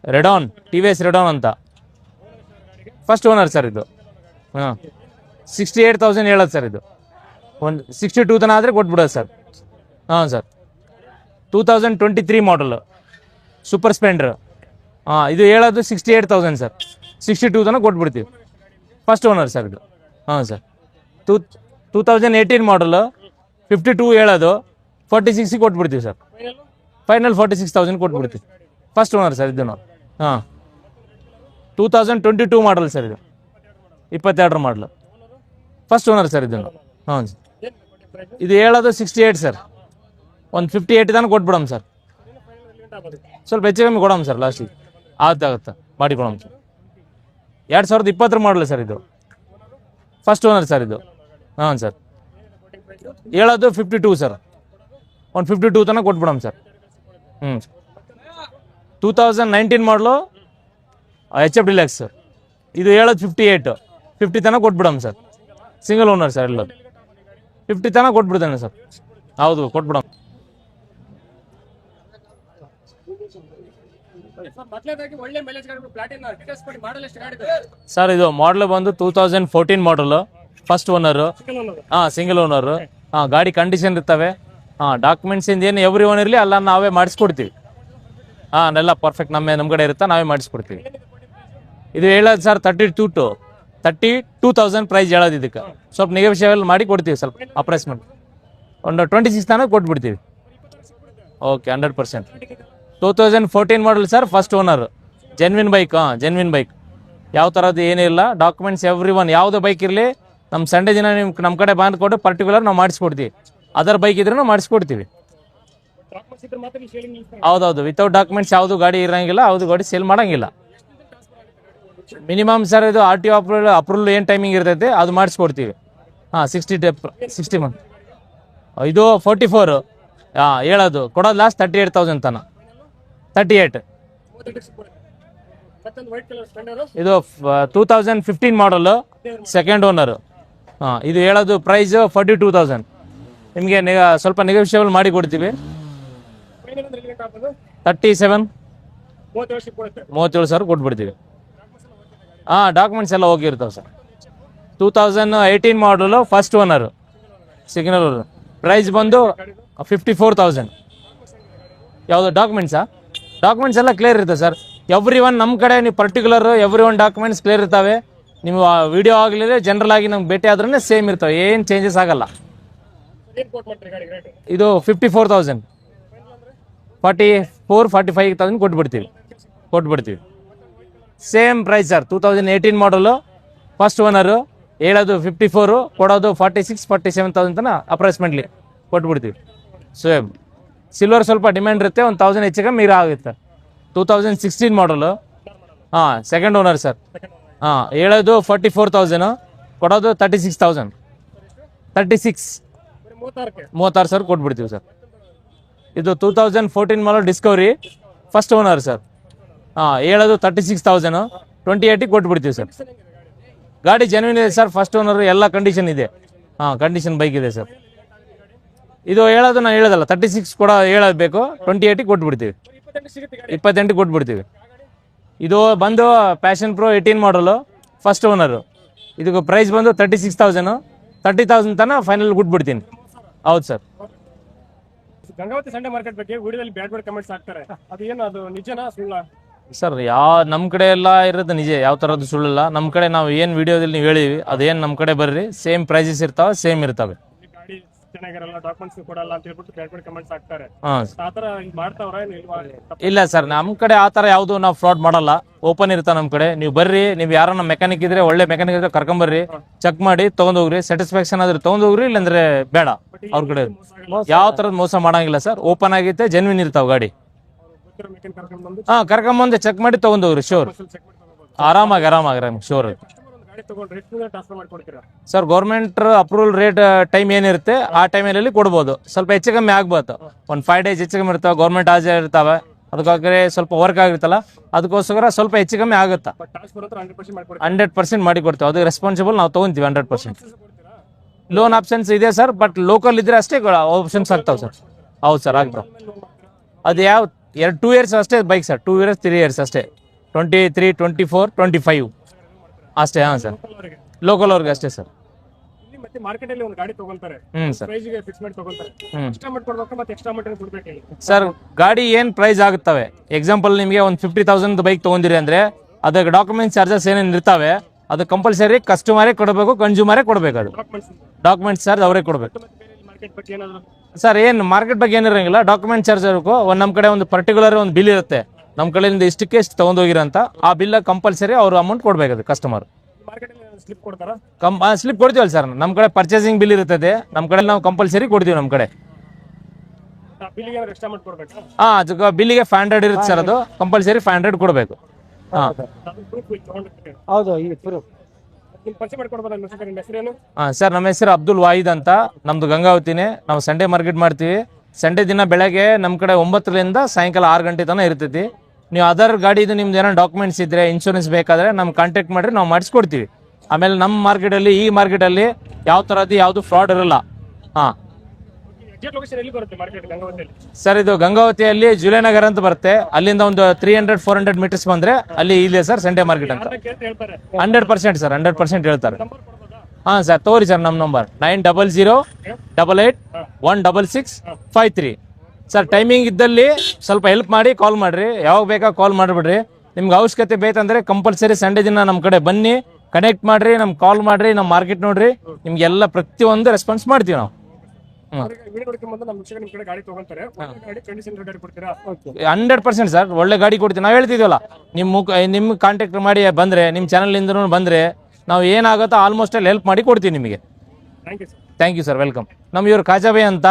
ರೆಡಾನ್, TVS ರೆಡಾನ್ ಅಂತ. ಫಸ್ಟ್ ಓನರ್ ಸರ್ ಇದು. ಹಾಂ, 68,000 ಹೇಳೋದು ಸರ್ ಇದು. ಒಂದು 62 ತನಕ ಆದರೆ ಕೊಟ್ಬಿಡೋದು ಸರ್. ಹಾಂ ಸರ್, 2023 ಮಾಡಲು ಸೂಪರ್ ಸ್ಪ್ಲೆಂಡರ್. ಹಾಂ, ಇದು ಹೇಳೋದು 68,000 ಸರ್. 62 ತನಕ ಕೊಟ್ಬಿಡ್ತೀವಿ. ಫಸ್ಟ್ ಓನರ್ ಸರ್ ಇದು. ಹಾಂ ಸರ್, 2018 ಮಾಡಲು 52 ಹೇಳೋದು 46 ಕೊಟ್ಬಿಡ್ತೀವಿ ಸರ್. ಫೈನಲ್ 46,000 ಕೊಟ್ಬಿಡ್ತೀವಿ. ಫಸ್ಟ್ ಓನರ್ ಸರ್ ಇದು. ಹಾಂ, 2022 ಮಾಡಲ್ ಸರ್ ಇದು. 22 ಮಾಡಲು. ಫಸ್ಟ್ ಓನರ್ ಸರ್ ಇದನ್ನು. ಹಾಂ ಸರ್, ಇದು ಹೇಳೋದು 68 ಸರ್. ಒಂದು 58 ತನಕ ಕೊಟ್ಬಿಡಮ್ ಸರ್. ಸ್ವಲ್ಪ ಹೆಚ್ಚು ಕಮ್ಮಿ ಕೊಡಮ್ ಸರ್ ಲಾಸ್ಟಿಗೆ. ಆಗುತ್ತೆ ಮಾಡಿ ಕೊಡಮ್ ಸರ್. 2020 ಮಾಡಲು ಸರ್ ಇದು. ಫಸ್ಟ್ ಓನರ್ ಸರ್ ಇದು. ಹಾಂ ಸರ್, ಹೇಳೋದು 52 ಸರ್. ಒಂದು 52 ತನಕ ಕೊಟ್ಬಿಡಮ್ ಸರ್. 2019 ಮಾಡಲು HF ಡಿಲಕ್ಸ್ ಸರ್. ಇದು ಹೇಳೋದು 58, 50 ತನಕ ಕೊಟ್ಬಿಡಮ್ ಸರ್. ಸಿಂಗಲ್ ಓನರ್ ಸರ್ ಎಲ್ಲದು. 50 ತನಕ ಕೊಟ್ಬಿಡ್ತಾನೆ ಸರ್. ಹೌದು, ಕೊಟ್ಬಿಡಮ್. ಮೊದಲನೇದಾಗಿ ಒಳ್ಳೆ ಮೈಲೇಜ್ ಗಾಡಿ ಪ್ಲಾಟಿನ ಡೀಟೇಲ್ಸ್ ಕೊಡಿ. ಮಾಡಲ್ ಎಷ್ಟು ಗಾಡಿ ಇದೆ? ಸರ್ ಇದು ಮಾಡಲ್ ಬಂದು 2014 ಮಾಡಲು. First owner. ಹಾಂ, ಸಿಂಗಲ್ ಓನರು. ಹಾಂ, ಗಾಡಿ ಕಂಡೀಷನ್ ಇರ್ತವೆ. ಹಾಂ, ಡಾಕ್ಯುಮೆಂಟ್ಸ್ ಏನು ಎವ್ರಿ ಒನ್ ಇರಲಿ ಎಲ್ಲ ನಾವೇ ಮಾಡಿಸ್ಕೊಡ್ತೀವಿ. ಹಾಂ, ಎಲ್ಲ ಪರ್ಫೆಕ್ಟ್ ನಮ್ಮ ಕಡೆ ಇರುತ್ತೆ, ನಾವೇ ಮಾಡಿಸ್ಕೊಡ್ತೀವಿ. ಇದು ಹೇಳೋದು ಸರ್ 32,000 ಪ್ರೈಸ್ ಹೇಳೋದು. ಇದಕ್ಕೆ ಸ್ವಲ್ಪ ನೆಗೋಷಿಯಬಲ್ ಮಾಡಿ ಕೊಡ್ತೀವಿ. ಸ್ವಲ್ಪ ಅಪ್ರೈಸ್ಮೆಂಟ್ ಒಂದು 26 ತನಕ ಕೊಟ್ಬಿಡ್ತೀವಿ. Okay, 100%. 2014 model sir. First owner. Genuine bike. ಹಾಂ, ಜೆನ್ವಿನ್ ಬೈಕ್. ಯಾವ ಥರದ್ದು ಏನಿಲ್ಲ. ಡಾಕ್ಯುಮೆಂಟ್ಸ್ ಎವ್ರಿ ಒನ್, ಯಾವುದೇ ಬೈಕ್ ಇರಲಿ ನಮ್ಮ ಸಂಡೇ ದಿನ ನೀವು ನಮ್ಮ ಕಡೆ ಬಂದುಕೊಟ್ಟು ಪರ್ಟಿಕ್ಯುಲರ್ ನಾವು ಮಾಡಿಸ್ಕೊಡ್ತೀವಿ. ಅದರ್ ಬೈಕ್ ಇದ್ರೂ ಮಾಡಿಸ್ಕೊಡ್ತೀವಿ. ಡಾಕ್ಯುಮೆಂಟ್ಸ್ ಇದ್ರೆ ಮಾತ್ರ ನೀವು ಸೇಲಿಂಗ್ ನಿಲ್ಲಿಸ್ತಾರೆ. ಹೌದೌದು, ವಿತೌಟ್ ಡಾಕ್ಯುಮೆಂಟ್ಸ್ ಯಾವುದು ಗಾಡಿ ಇರೋಂಗಿಲ್ಲ, ಯಾವುದು ಗಾಡಿ ಸೇಲ್ ಮಾಡೋಂಗಿಲ್ಲ. ಮಿನಿಮಮ್ ಸರ್ ಇದು RTO ಅಪ್ರೂವಲ್ ಏನು ಟೈಮಿಂಗ್ ಇರ್ತೈತೆ ಅದು ಮಾಡಿಸ್ಕೊಡ್ತೀವಿ. ಹಾಂ, 60 ಮಂತ್. ಇದು 44. ಹಾಂ, ಹೇಳೋದು ಕೊಡೋದು ಲಾಸ್ಟ್ 38,000 ತನಕ. 38. ಮತ್ತೊಂದು ವೈಟ್ ಕಲರ್ ಸ್ಪೆಂಡರ್. ಇದು 2015 ಮಾಡಲು, ಸೆಕೆಂಡ್ ಓನರು. ಹಾಂ, ಇದು ಹೇಳೋದು ಪ್ರೈಸ್ 42,000. ನಿಮಗೆ ಸ್ವಲ್ಪ ನೆಗೋಷಿಯಬಲ್ ಮಾಡಿ ಕೊಡ್ತೀವಿ. ಫೈನಲ್ ಅಂದ್ರೆ ಎಲ್ಲಿ ಆಗ್ಬೋದು? 37, 30 ವರ್ಷಕ್ಕೆ ಕೊಡುತ್ತೆ. 37,000 ಕೊಟ್ಬಿಡ್ತೀವಿ. ಹಾಂ, ಡಾಕ್ಯುಮೆಂಟ್ಸ್ ಎಲ್ಲ ಹೋಗಿರ್ತಾವೆ ಸರ್. 2018 ಮಾಡಲು, ಫಸ್ಟ್ ಓನರು, ಸಿಗ್ನಲ್. ಪ್ರೈಸ್ ಬಂದು 54,000. ಯಾವುದು ಡಾಕ್ಯುಮೆಂಟ್ಸಾ? ಡಾಕ್ಯುಮೆಂಟ್ಸ್ ಎಲ್ಲ ಕ್ಲಿಯರ್ ಇರುತ್ತೆ ಸರ್. ಎವ್ರಿ ಒನ್ ನಮ್ಮ ಕಡೆ ನೀವು particular every one documents clear ಇರ್ತವೆ. ನೀವು ವಿಡಿಯೋ ಆಗಲಿಲ್ಲ ಜನರಲ್ ಆಗಿ ನಮ್ಗೆ ಭೇಟಿ ಆದ್ರೂ ಸೇಮ್ ಇರ್ತವೆ, ಏನು ಚೇಂಜಸ್ ಆಗಲ್ಲ. ಏನು ಕೋಟ್ ಮಾಡ್ತೀರಿ ಗಾಡಿ ರೇಟ್? ಇದು 54,000, 45,000 ಕೊಟ್ಬಿಡ್ತೀವಿ. Same price sir. 2018 ಮಾಡಲು, ಫಸ್ಟ್ ಓನರು, ಹೇಳೋದು 54, ಕೊಡೋದು 46, 47,000 ತನಕ ಅಪ್ರಾಕ್ಸಿಮೇಟ್ಲಿ ಕೊಟ್ಬಿಡ್ತೀವಿ. ಸೇಮ್ ಸಿಲ್ವರ್ ಸ್ವಲ್ಪ ಡಿಮ್ಯಾಂಡ್ ಇರುತ್ತೆ, 1,000 ಹೆಚ್ಚು ಕಮ್ಮಿ ಆಗುತ್ತೆ. 2016 ಮಾಡಲು, ಹಾಂ, ಸೆಕೆಂಡ್ ಓನರ್ ಸರ್. ಹಾಂ, ಹೇಳೋದು 44,000, ಕೊಡೋದು 36,000. 36, 36,000 ಕೊಟ್ಬಿಡ್ತೀವಿ ಸರ್. ಇದು 2014 ಮಾಡಲ್ ಡಿಸ್ಕವರಿ, ಫಸ್ಟ್ ಓನರ್ ಸರ್. ಹಾಂ, ಹೇಳೋದು 36,000, 28 ಕೊಟ್ಬಿಡ್ತೀವಿ ಸರ್. ಗಾಡಿ ಜೆನ್ಯೂನ್ ಇದೆ ಸರ್, ಫಸ್ಟ್ ಓನರ್, ಎಲ್ಲ ಕಂಡೀಷನ್ ಇದೆ. ಹಾಂ, ಕಂಡೀಷನ್ ಬೈಕ್ ಇದೆ ಸರ್. ಇದು ಹೇಳೋದು ನಾನು ಹೇಳೋದಲ್ಲ, 36 ಕೂಡ ಹೇಳೋದು ಬೇಕು, 28 ಕೊಟ್ಬಿಡ್ತೀವಿ. 28 ಕೊಟ್ಬಿಡ್ತೀವಿ. ಇದು ಬಂದು ಪ್ಯಾಷನ್ ಪ್ರೋ 18 ಮಾಡಲು, ಫಸ್ಟ್ ಓನರು. ಇದಕ್ಕೆ ಪ್ರೈಸ್ ಬಂದು 36,000, 30,000 ತನಕ ಫೈನಲ್ ಕೊಟ್ಬಿಡ್ತೀನಿ. ಹೌದು ಸರ್. ಗಂಗಾವತಿ ಸಂಡೆ ಮಾರ್ಕೆಟ್ ಬಗ್ಗೆ ವಿಡಿಯೋದಲ್ಲಿ ಬ್ಯಾಡ್ ಬ್ಯಾಡ್ ಕಮೆಂಟ್ಸ್ ಹಾಕ್ತಾರೆ, ಅದು ಏನು, ಅದು ನಿಜನಾ ಸುಳ್ಳ? ಸರ್, ನಮ್ಮ ಕಡೆ ಎಲ್ಲ ಇರೋದು ನಿಜ, ಯಾವ ಥರದ್ದು ಸುಳ್ಳಿಲ್ಲ. ನಮ್ಮ ಕಡೆ ನಾವು ಏನು ವಿಡಿಯೋದಲ್ಲಿ ನೀವು ಹೇಳಿವಿ ಅದೇನು ನಮ್ಮ ಕಡೆ ಬರ್ರಿ, ಸೇಮ್ ಪ್ರೈಸಸ್ ಇರ್ತಾವೆ, ಸೇಮ್ ಇರ್ತವೆ. ಗಾಡಿ ಚೆನ್ನಾಗಿರಲ್ಲ, ಡಾಕ್ಯುಮೆಂಟ್ಸ್ ಕೊಡಲ್ಲ ಅಂತ ಹೇಳ್ಬಿಟ್ಟು ಬ್ಯಾಡ್ ಬ್ಯಾಡ್ ಕಮೆಂಟ್ಸ್ ಹಾಕ್ತಾರೆ. ಹಾಂ, ಆ ಥರ ಮಾಡ್ತಾವ್ರ ಇಲ್ವಾ? ಇಲ್ಲ ಸರ್, ನಮ್ಮ ಕಡೆ ಆ ಥರ ಯಾವುದು ನಾವು ಫ್ರಾಡ್ ಮಾಡಲ್ಲ, ಓಪನ್ ಇರ್ತಾ ನಮ್ಮ ಕಡೆ. ನೀವು ಬರ್ರಿ, ನೀವು ಯಾರನ್ನ ಮೆಕ್ಯಾನಿಕ್ ಇದ್ರೆ, ಒಳ್ಳೆ ಮೆಕ್ಯಾನಿಕ್ ಇದ್ರೆ ಕರ್ಕೊಂಬರ್ರಿ, ಚೆಕ್ ಮಾಡಿ ತೊಗೊಂಡೋಗ್ರಿ. ಸ್ಯಾಟಿಸ್ಫ್ಯಾಕ್ಷನ್ ಆದ್ರೆ ತೊಗೊಂಡೋಗ್ರಿ, ಇಲ್ಲಾಂದ್ರೆ ಬೇಡ. ಅವ್ರ ಕಡೆ ಯಾವ ಥರದ ಮೋಸ ಮಾಡಂಗಿಲ್ಲ ಸರ್. ಓಪನ್ ಆಗೈತೆ, ಜೆನ್ವಿನ್ ಇರ್ತಾವೆ ಗಾಡಿ. ಹಾಂ, ಕರ್ಕೊಂಬಂದು ಚೆಕ್ ಮಾಡಿ ತೊಗೊಂಡೋಗ್ರಿ, ಶೋರ್. ಆರಾಮಾಗಿ sure. Sir, government approval rate time ಏನಿರುತ್ತೆ ಆ ಟೈಮಲ್ಲಿ ಕೊಡ್ಬೋದು. ಸ್ವಲ್ಪ ಹೆಚ್ಚು ಕಮ್ಮಿ ಆಗ್ಬೋದು, ಒಂದು 5 days ಹೆಚ್ಚು ಕಮ್ಮಿ ಇರ್ತಾವೆ. ಗೌರ್ಮೆಂಟ್ ಹಾಜರ್ ಇರ್ತಾವೆ, ಅದಕ್ಕಾಗಿ ಸ್ವಲ್ಪ ವರ್ಕ್ ಆಗಿರ್ತಲ್ಲ, ಅದಕ್ಕೋಸ್ಕರ ಸ್ವಲ್ಪ ಹೆಚ್ಚು ಕಮ್ಮಿ ಆಗುತ್ತಾ. 100% ಮಾಡಿ ಕೊಡ್ತೀವಿ. ಅದು ರೆಸ್ಪಾನ್ಸಿಬಲ್ ನಾವು ತೊಗೊಂತೀವಿ 100%. ಲೋನ್ ಆಪ್ಷನ್ಸ್ ಇದೆ ಸರ್, ಬಟ್ ಲೋಕಲ್ ಇದ್ರೆ ಅಷ್ಟೇ ಆಪ್ಷನ್ಸ್ ಆಗ್ತಾವೆ ಸರ್. ಹೌದು ಸರ್, ಆಗ್ತಾವೆ. ಅದು ಯಾವ 2 years ಅಷ್ಟೇ ಬೈಕ್ ಸರ್, 2 years 3 years ಅಷ್ಟೇ. 23, 24, 25 ಅಷ್ಟೇ. ಹಾಂ ಸರ್, ಲೋಕಲ್ ಅವ್ರಿಗೆ ಅಷ್ಟೇ ಸರ್. ಮತ್ತೆ ಮಾರ್ಕೆಟ್ ಅಲ್ಲಿ ಒಂದು ಗಾಡಿ ತಗೊಂತಾರೆ, ಸರ್. ಪ್ರೈಸ್ ಗೆ ಫಿಕ್ಸ್ ಮಾಡಿ ತಗೊಂತಾರೆ. ಎಕ್ಸ್ಟ್ರಾ ಅಮೌಂಟ್ ಕೊಡ್ಬೇಕು, ಮತ್ತೆ ಎಕ್ಸ್ಟ್ರಾ ಅಮೌಂಟ್ ಕೊಡ್ಬೇಕು ಹೇಳಿ ಸರ್. ಗಾಡಿ ಏನು ಪ್ರೈಸ್ ಆಗುತ್ತವೆ, ಎಕ್ಸಾಂಪಲ್ ನಿಮಗೆ ಒಂದು 50,000 ಬೈಕ್ ತೊಗೊಂಡಿರಿ ಅಂದರೆ ಅದಕ್ಕೆ ಡಾಕ್ಯುಮೆಂಟ್ಸ್ ಚಾರ್ಜಸ್ ಏನೇನು ಇರ್ತಾವೆ ಅದು ಕಂಪಲ್ಸರಿ ಕಸ್ಟಮರೇ ಕೊಡಬೇಕು, ಕನ್ಸ್ಯೂಮರೇ ಕೊಡಬೇಕು. ಅದು ಡಾಕ್ಯುಮೆಂಟ್ಸ್ ಚಾರ್ಜ್ ಅವರೇ ಕೊಡಬೇಕು ಮಾರ್ಕೆಟ್ ಬಗ್ಗೆ ಏನಾದ್ರು ಸರ್. ಏನು ಮಾರ್ಕೆಟ್ ಬಗ್ಗೆ ಏನಿರಂಗಿಲ್ಲ, ಡಾಕ್ಯುಮೆಂಟ್ ಚಾರ್ಜ್ ಇರಬೇಕು. ನಮ್ಮ ಕಡೆ ಒಂದು ಪರ್ಟಿಕ್ಯುಲರ್ ಒಂದು ಬಿಲ್ ಇರುತ್ತೆ, ನಮ್ಮ ಕಡೆಯಿಂದ ಇಷ್ಟಕ್ಕೆ ಎಷ್ಟು ತೊಗೊಂಡೋಗಿರಂತ ಆ ಬಿಲ್ ಕಂಪಲ್ಸರಿ ಅವ್ರು ಅಮೌಂಟ್ ಕೊಡಬೇಕು ಅದು ಕಸ್ಟಮರ್. ಮಾರ್ಕೆಟ್ ಅಲ್ಲಿ ಸ್ಲಿಪ್ ಕೊಡ್ತಾರಾ? ಸ್ಲಿಪ್ ಕೊಡ್ತೀವಲ್ಲ ಸರ್, ನಮ್ಮ ಕಡೆ ಪರ್ಚೇಸಿಂಗ್ ಬಿಲ್ ಇರ್ತದೆ, ನಮ್ಮ ಕಡೆ ನಾವು ಕಂಪಲ್ಸರಿ ಕೊಡ್ತೀವಿ. ನಮ್ಮ ಕಡೆ ಬಿಲ್ಲಿಗೆ ಏನಾದ್ರು ಎಕ್ಸ್ಟ್ರಾ ಅಮೌಂಟ್ ಕೊಡ್ಬೇಕು? ಹಾಂ, ಅದಕ್ಕೆ ಬಿಲ್ಲಿಗೆ 500 ಇರುತ್ತೆ ಸರ್, ಅದು ಕಂಪಲ್ಸರಿ 500 ಕೊಡಬೇಕು. ಹಾಂ, ಹೌದು. ಈ ಪ್ರೂಫ್ ನಿಮ್ಮ ಪರಿಚಯ ಮಾಡ್ಕೊಡ್ಬೋದಾ? ನಿಮ್ಮ ಹೆಸರೇನು? ಹಾಂ ಸರ್, ನಮ್ಮ ಹೆಸರು ಅಬ್ದುಲ್ ವಾಹಿದ್ ಅಂತ, ನಮ್ಮದು ಗಂಗಾವತಿನೇ. ನಾವು ಸಂಡೇ ಮಾರ್ಕೆಟ್ ಮಾಡ್ತೀವಿ. ಸಂಡೇ ದಿನ ಬೆಳಗ್ಗೆ ನಮ್ಮ ಕಡೆ 9ರಿಂದ ಸಾಯಂಕಾಲ 6 ಗಂಟೆ ತನಕ ಇರ್ತೈತಿ. ನೀವು ಅದರ್ ಗಾಡಿದು ನಿಮ್ದು ಏನೋ ಡಾಕ್ಯುಮೆಂಟ್ಸ್ ಇದ್ದರೆ, ಇನ್ಶೂರೆನ್ಸ್ ಬೇಕಾದರೆ ನಮ್ಗೆ ಕಾಂಟ್ಯಾಕ್ಟ್ ಮಾಡಿರಿ, ನಾವು ಮಾಡಿಸ್ಕೊಡ್ತೀವಿ. ಆಮೇಲೆ ನಮ್ಮ ಮಾರ್ಕೆಟಲ್ಲಿ, ಈ ಮಾರ್ಕೆಟಲ್ಲಿ ಯಾವ ಥರದ್ದು ಯಾವುದು ಫ್ರಾಡ್ ಇರಲ್ಲ. ಹಾಂ ಎಕ್ಸಾಕ್ಟ್ ಲೊಕೇಶನ್ ಎಲ್ಲಿ ಬರುತ್ತೆ ಮಾರ್ಕೆಟ್ ಗಂಗಾವತಿಯಲ್ಲಿ? ಸರ್, ಇದು ಗಂಗಾವತಿಯಲ್ಲಿ ಜುಲೇನಗರ್ ಅಂತ ಬರುತ್ತೆ. ಅಲ್ಲಿಂದ ಒಂದು 300-400 ಮೀಟರ್ಸ್ ಬಂದರೆ ಅಲ್ಲಿ ಇದೆ ಸರ್ ಸಂಡೇ ಮಾರ್ಕೆಟ್ ಅಂತ. ಹೇಳ್ತಾರೆ 100% ಸರ್, 100% ಹೇಳ್ತಾರೆ. ನಂಬರ್ ಕೊಡ್ಬೋದಾ? ಹಾಂ ಸರ್, ತೋರಿ ಸರ್ ನಮ್ಮ ನಂಬರ್ 9008881653. ಸರ್, ಟೈಮಿಂಗ್ ಇದ್ದಲ್ಲಿ ಸ್ವಲ್ಪ ಹೆಲ್ಪ್ ಮಾಡಿ ಕಾಲ್ ಮಾಡಿರಿ, ಯಾವಾಗ ಬೇಕಾ ಕಾಲ್ ಮಾಡಿಬಿಡ್ರಿ. ನಿಮ್ಗೆ ಅವಶ್ಯಕತೆ ಬೇಕಂದ್ರೆ ಕಂಪಲ್ಸರಿ ಸಂಡೇ ದಿನ ನಮ್ಮ ಕಡೆ ಬನ್ನಿ, ಕನೆಕ್ಟ್ ಮಾಡಿರಿ, ನಮ್ಗೆ ಕಾಲ್ ಮಾಡಿರಿ, ನಮ್ಮ ಮಾರ್ಕೆಟ್ ನೋಡ್ರಿ, ನಿಮ್ಗೆಲ್ಲ ಪ್ರತಿಯೊಂದು ರೆಸ್ಪಾನ್ಸ್ ಮಾಡ್ತೀವಿ ನಾವು. ವಿಡಿಯೋ ನೋಡ್ಕೊಂಡ್ಬಂದು ನಮ್ಮ ವಿಷಯ ನಿಮ್ಮ ಕಡೆ ಗಾಡಿ ತಗೊಂತಾರೆ, ಗಾಡಿ ಕಂಡೀಷನ್ ಗಾಡಿ ಕೊಡ್ತೀರಾ? 100% ಸರ್, ಒಳ್ಳೆ ಗಾಡಿ ಕೊಡ್ತೀವಿ. ನಾವು ಹೇಳ್ತಿದ್ವಲ್ಲ, ನಿಮ್ಮ ಕಾಂಟ್ಯಾಕ್ಟ್ ಮಾಡಿ ಬಂದರೆ, ನಿಮ್ಮ ಚಾನಲಿಂದ ಬಂದರೆ ನಾವು ಏನಾಗುತ್ತೋ ಆಲ್ಮೋಸ್ಟ್ ಅಲ್ಲಿ ಹೆಲ್ಪ್ ಮಾಡಿ ಕೊಡ್ತೀವಿ ನಿಮಗೆ. Thank you sir. Thank you sir, welcome. ಇವ್ರು ಕಾಜಾಬೈ ಅಂತ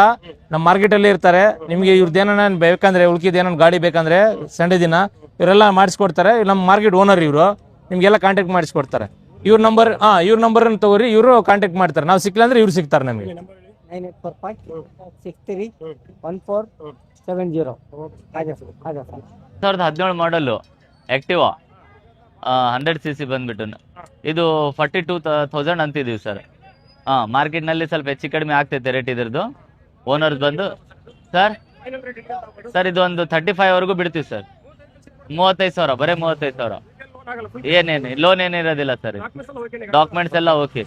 ನಮ್ಮ ಮಾರ್ಕೆಟಲ್ಲಿ ಇರ್ತಾರೆ. ನಿಮಗೆ ಇವ್ರದ್ದು ಏನಾನ ಬೇಕಂದ್ರೆ, ಉಳ್ಕಿದ್ದು ಏನಾನ ಗಾಡಿ ಬೇಕಂದ್ರೆ ಸಂಡೇ ದಿನ ಇವರೆಲ್ಲ ಮಾಡಿಸ್ಕೊಡ್ತಾರೆ. ನಮ್ಮ ಮಾರ್ಕೆಟ್ ಓನರ್ ಇವರು, ನಿಮಗೆಲ್ಲ ಕಾಂಟ್ಯಾಕ್ಟ್ ಮಾಡಿಸ್ಕೊಡ್ತಾರೆ. ಇವ್ರ ನಂಬರ್ ನಂಬರನ್ನು ತಗೋರಿ, ಇವರು ಕಾಂಟ್ಯಾಕ್ಟ್ ಮಾಡ್ತಾರೆ. ನಾವು ಸಿಕ್ಕಿಲ್ಲ ಅಂದ್ರೆ ಇವ್ರು ಸಿಗ್ತಾರೆ ನಮಗೆ. 9845631470. 2017 ಮಾಡಲು ಆಕ್ಟಿವಾ 100cc ಬಂದ್ಬಿಟ್ಟು ಇದು 42,000 ಅಂತಿದೀವಿ ಸರ್. ಮಾರ್ಕೆಟ್ನಲ್ಲಿ ಸ್ವಲ್ಪ ಹೆಚ್ಚು ಕಡಿಮೆ ಆಗ್ತೈತೆ ರೇಟ್ ಇದ್ರದ್ದು. ಓನರ್ಸ್ ಬಂದು ಸರ್ ಇದು ಒಂದು 35 ವರೆಗೂ ಬಿಡ್ತೀವಿ ಸರ್. 35,000, ಬರೀ 35,000. ಏನೇನು ಲೋನ್ ಏನಿರೋದಿಲ್ಲ ಸರ್. ಡಾಕ್ಯುಮೆಂಟ್ಸ್ ಎಲ್ಲ ಓಕೆ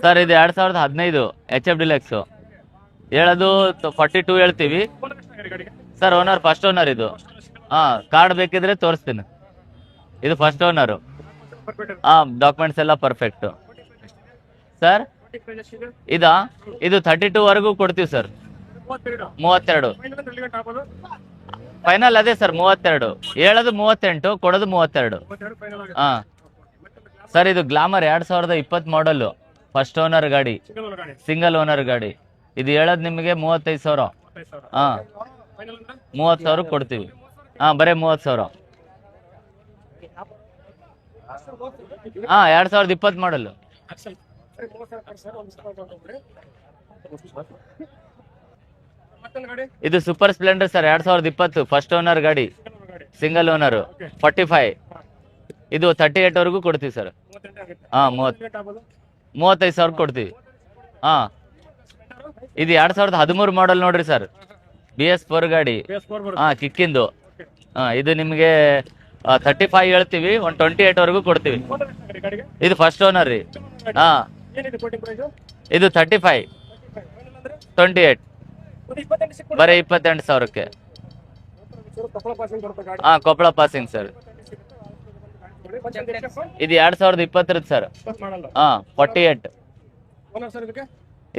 ಸರ್. ಇದು 2015 HF ಡಿಲಕ್ಸು. ಹೇಳೋದು 42 ಹೇಳ್ತೀವಿ ಸರ್. ಓನರ್ ಫಸ್ಟ್ ಓನರ್ ಇದು. ಕಾರ್ಡ್ ಬೇಕಿದ್ರೆ ತೋರಿಸ್ತೀನಿ. ಇದು ಫಸ್ಟ್ ಓನರು. ಡಾಕ್ಯುಮೆಂಟ್ಸ್ ಎಲ್ಲ ಪರ್ಫೆಕ್ಟ್ ಸರ್. ಇದು 32 ವರೆಗೂ ಕೊಡ್ತೀವಿ ಸರ್. 32 ಫೈನಲ್ ಅದೇ ಸರ್. 32 ಹೇಳೋದು 38, ಕೊಡೋದು 32. ಸರ್ ಇದು ಗ್ಲಾಮರ್ 2020 ಮಾಡಲು, ಫಸ್ಟ್ ಓನರ್ ಗಾಡಿ, ಸಿಂಗಲ್ ಓನರ್ ಗಾಡಿ. ಇದು ಹೇಳೋದು ನಿಮಗೆ 35,000. 30,000 ಕೊಡ್ತೀವಿ. ಬರೀ 30,000. 2020 ಮಾಡಲು. ಇದು super Splendor sir. 2020 first owner ಗಾಡಿ, ಸಿಂಗಲ್ ಓನರ್, 45. ಇದು 38 ವರೆಗೂ ಕೊಡ್ತೀವಿ ಸರ್. 35,000 ಕೊಡ್ತೀವಿ. ಇದು 2013 ಮಾಡಲ್ ನೋಡ್ರಿ ಸರ್. BS4 ಗಾಡಿ, ಕಿಕ್ಕಿಂದು. ಇದು ನಿಮಗೆ 35 ಹೇಳ್ತೀವಿ, 28 ವರೆಗೂ ಕೊಡ್ತೀವಿ. ಇದು ಫಸ್ಟ್ ಓನರ್ ರೀ. ಇದು 35, 28, ಬರೀ 28,000ಕ್ಕೆ. Koppal passing sir. ಇದು 2020 ಸರ್. 48.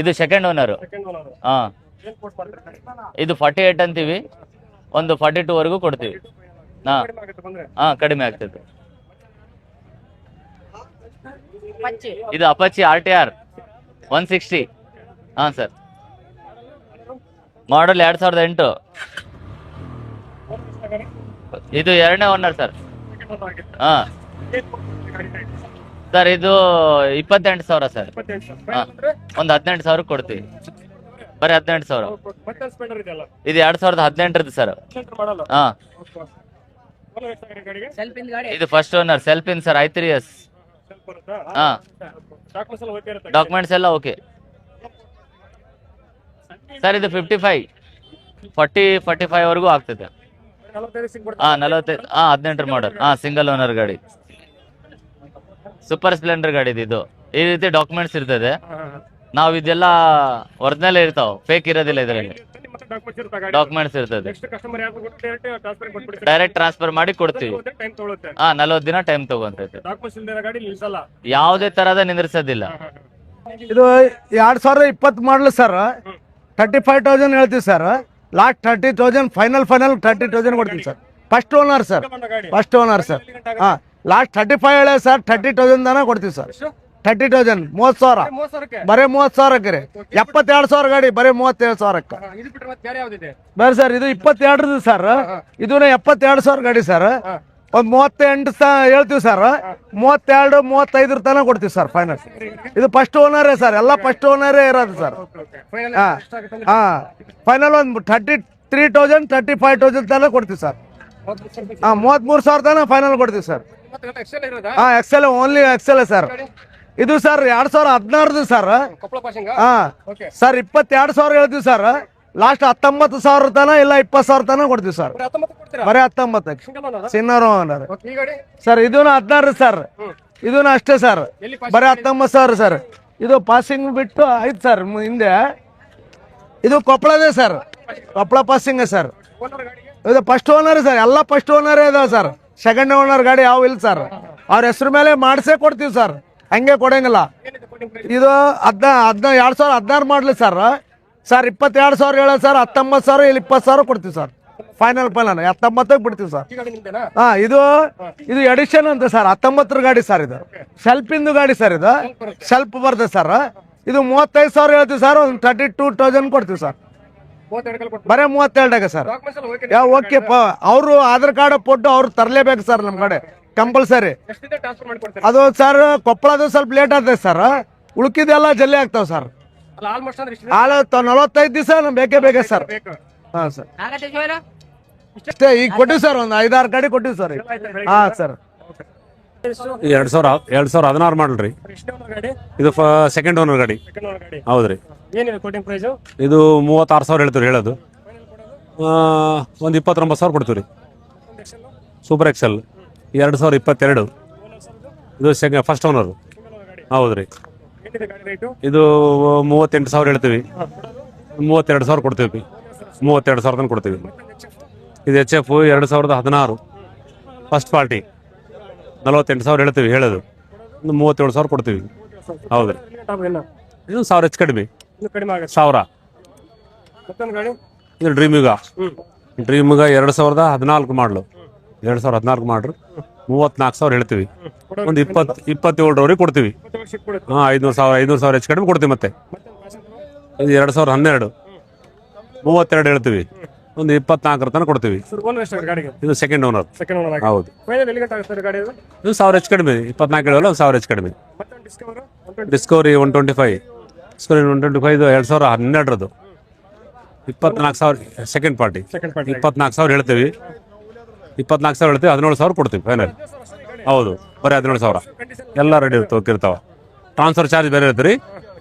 ಇದು ಸೆಕೆಂಡ್ ಓನರ್. ಇದು 48 ಅಂತೀವಿ, ಒಂದು 42 ವರೆಗೂ ಕೊಡ್ತೀವಿ. ಕಡಿಮೆ ಆಗ್ತದೆ. ಇದು ಅಪಾಚಿ RTR 160. ಸರ್. ಮಾಡಲ್ 2008. ಇದು ಎರಡನೇ ಓನರ್ ಸರ್. ಸರ್ ಇದು 28,000 ಸರ್. ಒಂದು 18,000 ಕೊಡ್ತೀವಿ. ಬರೀ 18,000. ಇದು 2018 ಸರ್. ಇದು ಫಸ್ಟ್ ಓನರ್, ಸೆಲ್ಫ್ ಇನ್ ಸರ್. i3s. ಡಾಕ್ಯುಮೆಂಟ್ಸ್ ಎಲ್ಲ ಓಕೆ ಸರ್. ಇದು 55, 40, 45 ವರೆಗೂ ಆಗ್ತದೆ. 45, 18 ಮಾಡಲ್. ಸಿಂಗಲ್ ಓನರ್ ಗಾಡಿ, ಸೂಪರ್ ಸ್ಪ್ಲೆಂಡರ್ ಗಾಡಿ ಇದು. ಈ ರೀತಿ ಡಾಕ್ಯುಮೆಂಟ್ಸ್ ಇರ್ತದೆ. ನಾವು ಇದೆಲ್ಲ ಒರಿಜಿನಲ್ ಇರ್ತಾವ, ಫೇಕ್ ಇರೋದಿಲ್ಲ ಇದರಲ್ಲಿ. ಡಾಕ್ಯುಮೆಂಟ್ಸ್ ಇರ್ತದೆ. ಡೈರೆಕ್ಟ್ ಟ್ರಾನ್ಸ್ಫರ್ ಮಾಡಿ ಕೊಡ್ತೀವಿ. 40 ದಿನ ಟೈಮ್ ತಗೊಂತೈತೆ. ಯಾವುದೇ ತರಹದ ನಿಂದ್ರಿಸೋದಿಲ್ಲ. ಇದು 2020 ಮಾಡಲು ಸರ್. 35,000 ಹೇಳ್ತೀವಿ ಸರ್. ಲಾಸ್ಟ್ 30,000 ಫೈನಲ್ 30,000 ಕೊಡ್ತೀವಿ sir. First owner sir. Last 35 ಹೇಳ ಸರ್. 30,000 ತನಕ ಕೊಡ್ತೀವಿ ಸರ್. 30,000, 30,000, ಬರೀ 30,000ಕ್ಕೆ ರೀ. 72,000 ಗಾಡಿ, ಬರೀ 37,000ಕ್ಕೆ. ಬೇರೆ ಸರ್. ಇದು 22 ಸರ್. ಇದನ್ನ 72,000 ಗಾಡಿ ಸರ್. ಒಂದು 38 ಹೇಳ್ತೀವಿ ಸರ್. 32, 35 ತನಕ ಕೊಡ್ತೀವಿ ಸರ್ ಫೈನಲ್. ಇದು ಫಸ್ಟ್ ಓನರೇ ಸರ್. ಎಲ್ಲ ಫಸ್ಟ್ ಓನರೇ ಇರೋದು ಸರ್. ಫೈನಲ್ ಒಂದು 33,000, 35,000 ತನಕ ಕೊಡ್ತೀವಿ ಸರ್. 33,000 ತನಕ ಫೈನಲ್ ಕೊಡ್ತೀವಿ sir. XL, only XL sir. ಇದು ಸರ್ 2016 ಸರ್. ಸರ್ 22,000 ಹೇಳ್ತೀವಿ ಸರ್. ಲಾಸ್ಟ್ 19,000 ತನ ಇಲ್ಲ 20,000 ತನ ಕೊಡ್ತೀವಿ ಸರ್. ಬರೀ 19 ಸಿನ್ನರ್ ಓನರ್ ಸರ್. ಇದೂನು 16 ಸರ್. ಇದೂನು ಅಷ್ಟೇ ಸರ್. ಬರೀ 19,000 ಸರ್. ಇದು ಪಾಸಿಂಗ್ ಬಿಟ್ಟು ಆಯ್ತು ಸರ್. ಹಿಂದೆ ಇದು ಕೊಪ್ಪಳದೇ ಸರ್. Koppal passing sir. ಇದು ಫಸ್ಟ್ ಓನರ್ ಸರ್. ಎಲ್ಲ ಫಸ್ಟ್ ಓನರೇ ಇದಾವೆ ಸರ್. ಸೆಕೆಂಡ್ ಓನರ್ ಗಾಡಿ ಯಾವ ಇಲ್ಲ ಸರ್. ಅವ್ರ ಹೆಸರು ಮೇಲೆ ಮಾಡಿಸೇ ಕೊಡ್ತೀವಿ ಸರ್. ಹಂಗೆ ಕೊಡಂಗಿಲ್ಲ. ಇದು 2016 ಮಾಡಲಿ ಸರ್. 22,000 ಹೇಳೋದು ಸರ್. 19,000 ಇಲ್ಲಿ 20,000 ಕೊಡ್ತೀವಿ ಸರ್. ಫೈನಲ್ 19ಕ್ಕೆ ಬಿಡ್ತೀವಿ ಸರ್. ಇದು ಎಡಿಷನ್ ಅಂತ ಸರ್. 19 ಗಾಡಿ ಸರ್. ಇದು ಸೆಲ್ಫಿಂದು ಗಾಡಿ ಸರ್. ಇದು ಸೆಲ್ಫ್ ಬರ್ತದೆ ಸರ್. ಇದು 35,000 ಹೇಳ್ತೀವಿ ಸರ್. ಒಂದು 32,000 ಕೊಡ್ತೀವಿ ಸರ್. ಬರೀ 32 ಸರ್. ಓಕೆ. ಅವರು ಆಧಾರ್ ಕಾರ್ಡ್ ಫೋಟೋ ಅವ್ರು ತರಲೇಬೇಕು ಸರ್ ನಮ್ಮ ಕಡೆ ಕಂಪಲ್ಸರಿ. ಅದು ಸರ್ ಕೊಪ್ಪಳದು ಸ್ವಲ್ಪ ಲೇಟ್ ಆಗ್ತದೆ ಸರ್. ಉಳ್ಕಿದೆಲ್ಲ ಜಲ್ದಿ ಆಗ್ತಾವ ಸರ್. 45 ದಿವಸ ಬೇಕೇ ಸರ್. ಹಾಂ ಸರ್. ಅಷ್ಟೇ ಈಗ ಕೊಟ್ಟಿವಿ ಸರ್. ಒಂದು 5-6 ಗಾಡಿ ಕೊಟ್ಟಿವಿ ಸರ್. ಹಾಂ ಸರ್. ಈ 2016 ಮಾಡಲ್ ರೀ. ಎಷ್ಟು ಓನರ್ ಗಾಡಿ? ಇದು ಸೆಕೆಂಡ್ ಓನರ್ ಗಾಡಿ. ಸೆಕೆಂಡ್ ಓನರ್ ಗಾಡಿ. ಹೌದ್ರಿ. ಏನಿದೆ ಕೋಟಿಂಗ್ ಪ್ರೈಸ್? ಇದು 36,000 ಹೇಳ್ತೀವಿ ಹೇಳೋದು. ಒಂದು 29,000 ಕೊಡ್ತೀವಿ ರೀ. Super XL 2022. ಇದು ಫಸ್ಟ್ ಓನರ್. ಹೌದ್ರಿ. ಏನಿದೆ ಗಾಡಿ ರೇಟು? ಇದು 38,000 ಹೇಳ್ತೀವಿ. 32,000 ಕೊಡ್ತೀವಿ. 32,000 ತನಕ ಕೊಡ್ತೀವಿ. ಇದು HF 2016 ಫಸ್ಟ್ ಪಾರ್ಟಿ. 48,000 ಹೇಳ್ತೀವಿ ಹೇಳೋದು. ಒಂದು 37,000 ಕೊಡ್ತೀವಿ. ಹೌದ್ರಿ. ಇದು 1,000 ಹೆಚ್ಚು ಕಡಿಮೆ. ಇನ್ನು ಕಡಿಮೆ ಆಗುತ್ತೆ. 1,000. ಮತ್ತೊಂದು ಗಾಡಿ? ಇದು ಡ್ರೀಮ್ಯುಗ 2014 ಮಾಡಲು. 2014 ಮಾಡ್ರು 34,000 ಹೇಳ್ತೀವಿ. ಒಂದು 27,000 ಕೊಡ್ತೀವಿ. 500,000 ಹೆಚ್ಚು ಕಡಿಮೆ ಕೊಡ್ತೀವಿ. ಮತ್ತೆ ಇದು 2012 32 ಹೇಳ್ತೀವಿ. ಒಂದು 24 ತನಕ ಕೊಡ್ತೀವಿ. ಓನರ್ ಎಷ್ಟು ಗಾಡಿಗೆ? ಇದು ಸೆಕೆಂಡ್ ಓನರ್. Second owner. ಹೌದು. ಫೈನಲ್ ಎಲ್ಲಿ ಗಂಟೆ ಆಗುತ್ತೆ ಗಾಡಿ ಇದು? ಇದು 1,000 ಹೆಚ್ಚು ಕಡಿಮೆ. 24 ಹೇಳಲ್ಲ, 1,000 ಹೆಚ್ಚು ಕಡಿಮೆ. ಮತ್ತೆ ಡಿಸ್ಕವರ್ ಡಿಸ್ಕವರಿ 125. ಡಿಸ್ಕವರಿ 125 ಇದು 2012 24,000 ಸೆಕೆಂಡ್ ಪಾರ್ಟಿ. 24,000 ಹೇಳ್ತೀವಿ. 24,000 ಹೇಳ್ತೀವಿ. 17,000 ಕೊಡ್ತೀವಿ ಫೈನಲ್. ಹೌದು, ಬರೀ 17,000. ಎಲ್ಲ ರೆಡಿ ಇರ್ತಾವ. ಟ್ರಾನ್ಸ್ಫರ್ ಚಾರ್ಜ್ ಬೇರೆ ಇರ್ತದೆ ರೀ.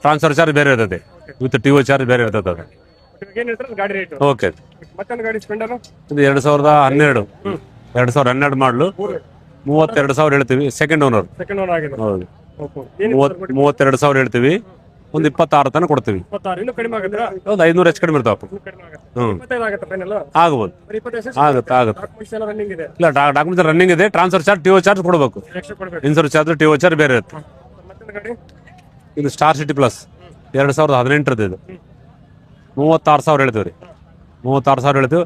ಟ್ರಾನ್ಸ್ಫರ್ ಚಾರ್ಜ್ ಬೇರೆ ಇರ್ತದೆ. ವಿತ್ TO ಚಾರ್ಜ್ ಬೇರೆ ಇರ್ತದೆ ಅದು. ಏನು ಹೇಳ್ತಾರೆ ಗಾಡಿ ರೇಟ್? ಓಕೆ. ಮತ್ತೊಂದು ಗಾಡಿ ಸ್ಪೆಂಡರ್ ಇದು 2012 ಮಾಡಲು 32,000 ಹೇಳ್ತೀವಿ. Second owner. ಸೆಕೆಂಡ್ ಓನರ್ ಆಗಿದೆ. ಹೌದು. 32,000 ಹೇಳ್ತೀವಿ. ಒಂದು 26 ತನಕ ಕೊಡ್ತೀವಿ. 26 ಇನ್ನೂ ಕಡಿಮೆ ಆಗುತ್ತಾ? ಒಂದು 500 ಹೆಚ್ಚು ಕಡಿಮೆ ಇರ್ತಾವ. ಕಡಿಮೆ ಆಗುತ್ತೆ. ಹ್ಞೂ 25 ಆಗುತ್ತೆ ಫೈನಲ್? ಆಗ್ಬೋದು. 25 ಆಗುತ್ತೆ. ಡಾಕ್ಯುಮೆಂಟ್ಸ್ ಎಲ್ಲ ರನ್ನಿಂಗ್ ಇದೆ? ಇಲ್ಲ, ಡಾಕ್ಯುಮೆಂಟ್ಸ್ ರನ್ನಿಂಗ್ ಇದೆ. ಟ್ರಾನ್ಸ್ಫರ್ ಚಾರ್ಜ್ TO ಚಾರ್ಜ್ ಕೊಡಬೇಕು. ಎಕ್ಸ್ಟ್ರಾ ಕೊಡಬೇಕು. ಇನ್ಸೂರೆನ್ಸ್ ಚಾರ್ಜ್ TO ಚಾರ್ಜ್ ಬೇರೆ ಇರುತ್ತೆ. ಮತ್ತೊಂದು ಗಾಡಿ? ಇದು ಸ್ಟಾರ್ ಸಿಟಿ ಪ್ಲಸ್ 2018 ಇದು 36,000 ಹೇಳ್ತೀವಿ ರೀ. 36,000 ಹೇಳ್ತೀವಿ.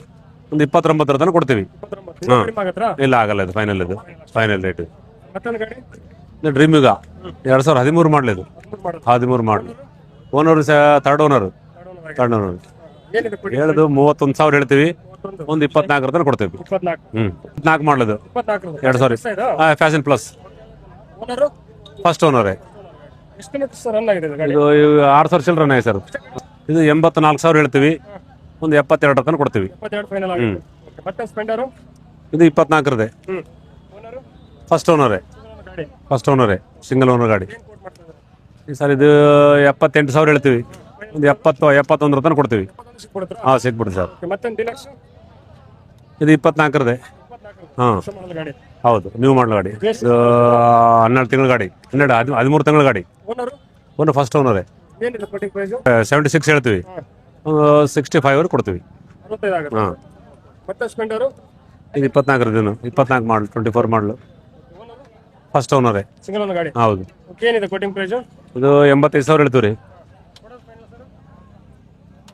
ಒಂದು 29 ತನಕ ಕೊಡ್ತೀವಿ. 29 ಇನ್ನೂ ಕಡಿಮೆ ಆಗುತ್ತಾ? ಇಲ್ಲ, ಆಗಲ್ಲ. ಇದು ಫೈನಲ್ ರೇಟ್. ಮತ್ತೊಂದು ಗಾಡಿ? ಇದು ಡ್ರೀಮ್ಯುಗ 2013 ಮಾಡಲಿ. ಇದು 13 ಮಾಡಲಿ. Owner third owner. ಏನಿದೆ ಕೊಡಿ? ಹೇಳೋದು 31,000 ಹೇಳ್ತೀವಿ. ಒಂದು 24 ತನಕ ಕೊಡ್ತೀವಿ. 24 24 ಮಾಡಲದು 24 2000 ಫ್ಯಾಷನ್ ಪ್ಲಸ್. ಓನರು ಫಸ್ಟ್ ಓನರೇ. ಎಷ್ಟು ಕಿಲೋಮೀಟರ್ಸ್ ರನ್ ಆಗಿದೆ ಇದು ಗಾಡಿ? ಇದು 6,000 ಚಿಲ್ಲರೆ ರನ್ ಆಗಿದೆ ಸರ್. ಇದು 84,000 ಹೇಳ್ತೀವಿ. ಒಂದು 72 ತನಕ ಕೊಡ್ತೀವಿ. 22 ಫೈನಲ್ ಆಗಿದೆ. ಮತ್ತೆ ಸ್ಪೆಂಡರು? ಇದು 24 ಓನರು? ಫಸ್ಟ್ ಓನರೇ. ಗಾಡಿ ಫಸ್ಟ್ ಓನರೇ, ಸಿಂಗಲ್ ಓನರ್ ಗಾಡಿ. ಏನು ಕೋಟ್ ಮಾಡ್ತಾರೆ? ಸರ್ ಇದು 78,000 ಹೇಳ್ತೀವಿ. ಒಂದು 71 ತನಕ ಕೊಡ್ತೀವಿ. ಕೊಡ್ತಾರೆ. ಹಾಂ, ಸಿಕ್ಬಿಡ್ತೀವಿ ಸರ್. ಮತ್ತೊಂದು ಡಿಲಕ್ಸ್ ಇದು 24 ಹಾಂ, ಗಾಡಿ. ಹೌದು. ನ್ಯೂ ಮಾಡಲ್ ಗಾಡಿ. ಇದು 12 ತಿಂಗಳ ಗಾಡಿ. 13 ತಿಂಗಳ ಗಾಡಿ. ಓನರು? ಫಸ್ಟ್ ಓನರೇ. ಏನಿದೆ ಕೋಟಿಂಗ್ ಪ್ರೈಸ್? 76 ಹೇಳ್ತೀವಿ. 65 ಕೊಡ್ತೀವಿ. 65 ಆಗುತ್ತೆ. ಹಾಂ. ಮತ್ತೆ ಸ್ಪೆಂಡರು? ಇದು 24 ಮಾಡಲ್ 24 ಮಾಡಲು. ಫಸ್ಟ್ ಓನರೇ. ಸಿಂಗಲ್ ಓನರ್ ಗಾಡಿ. ಹೌದು. ಏನಿದೆ ಕೋಟಿಂಗ್ ಪ್ರೈಸ್? ಇದು 85,000 ಹೇಳ್ತೀವಿ ರೀ.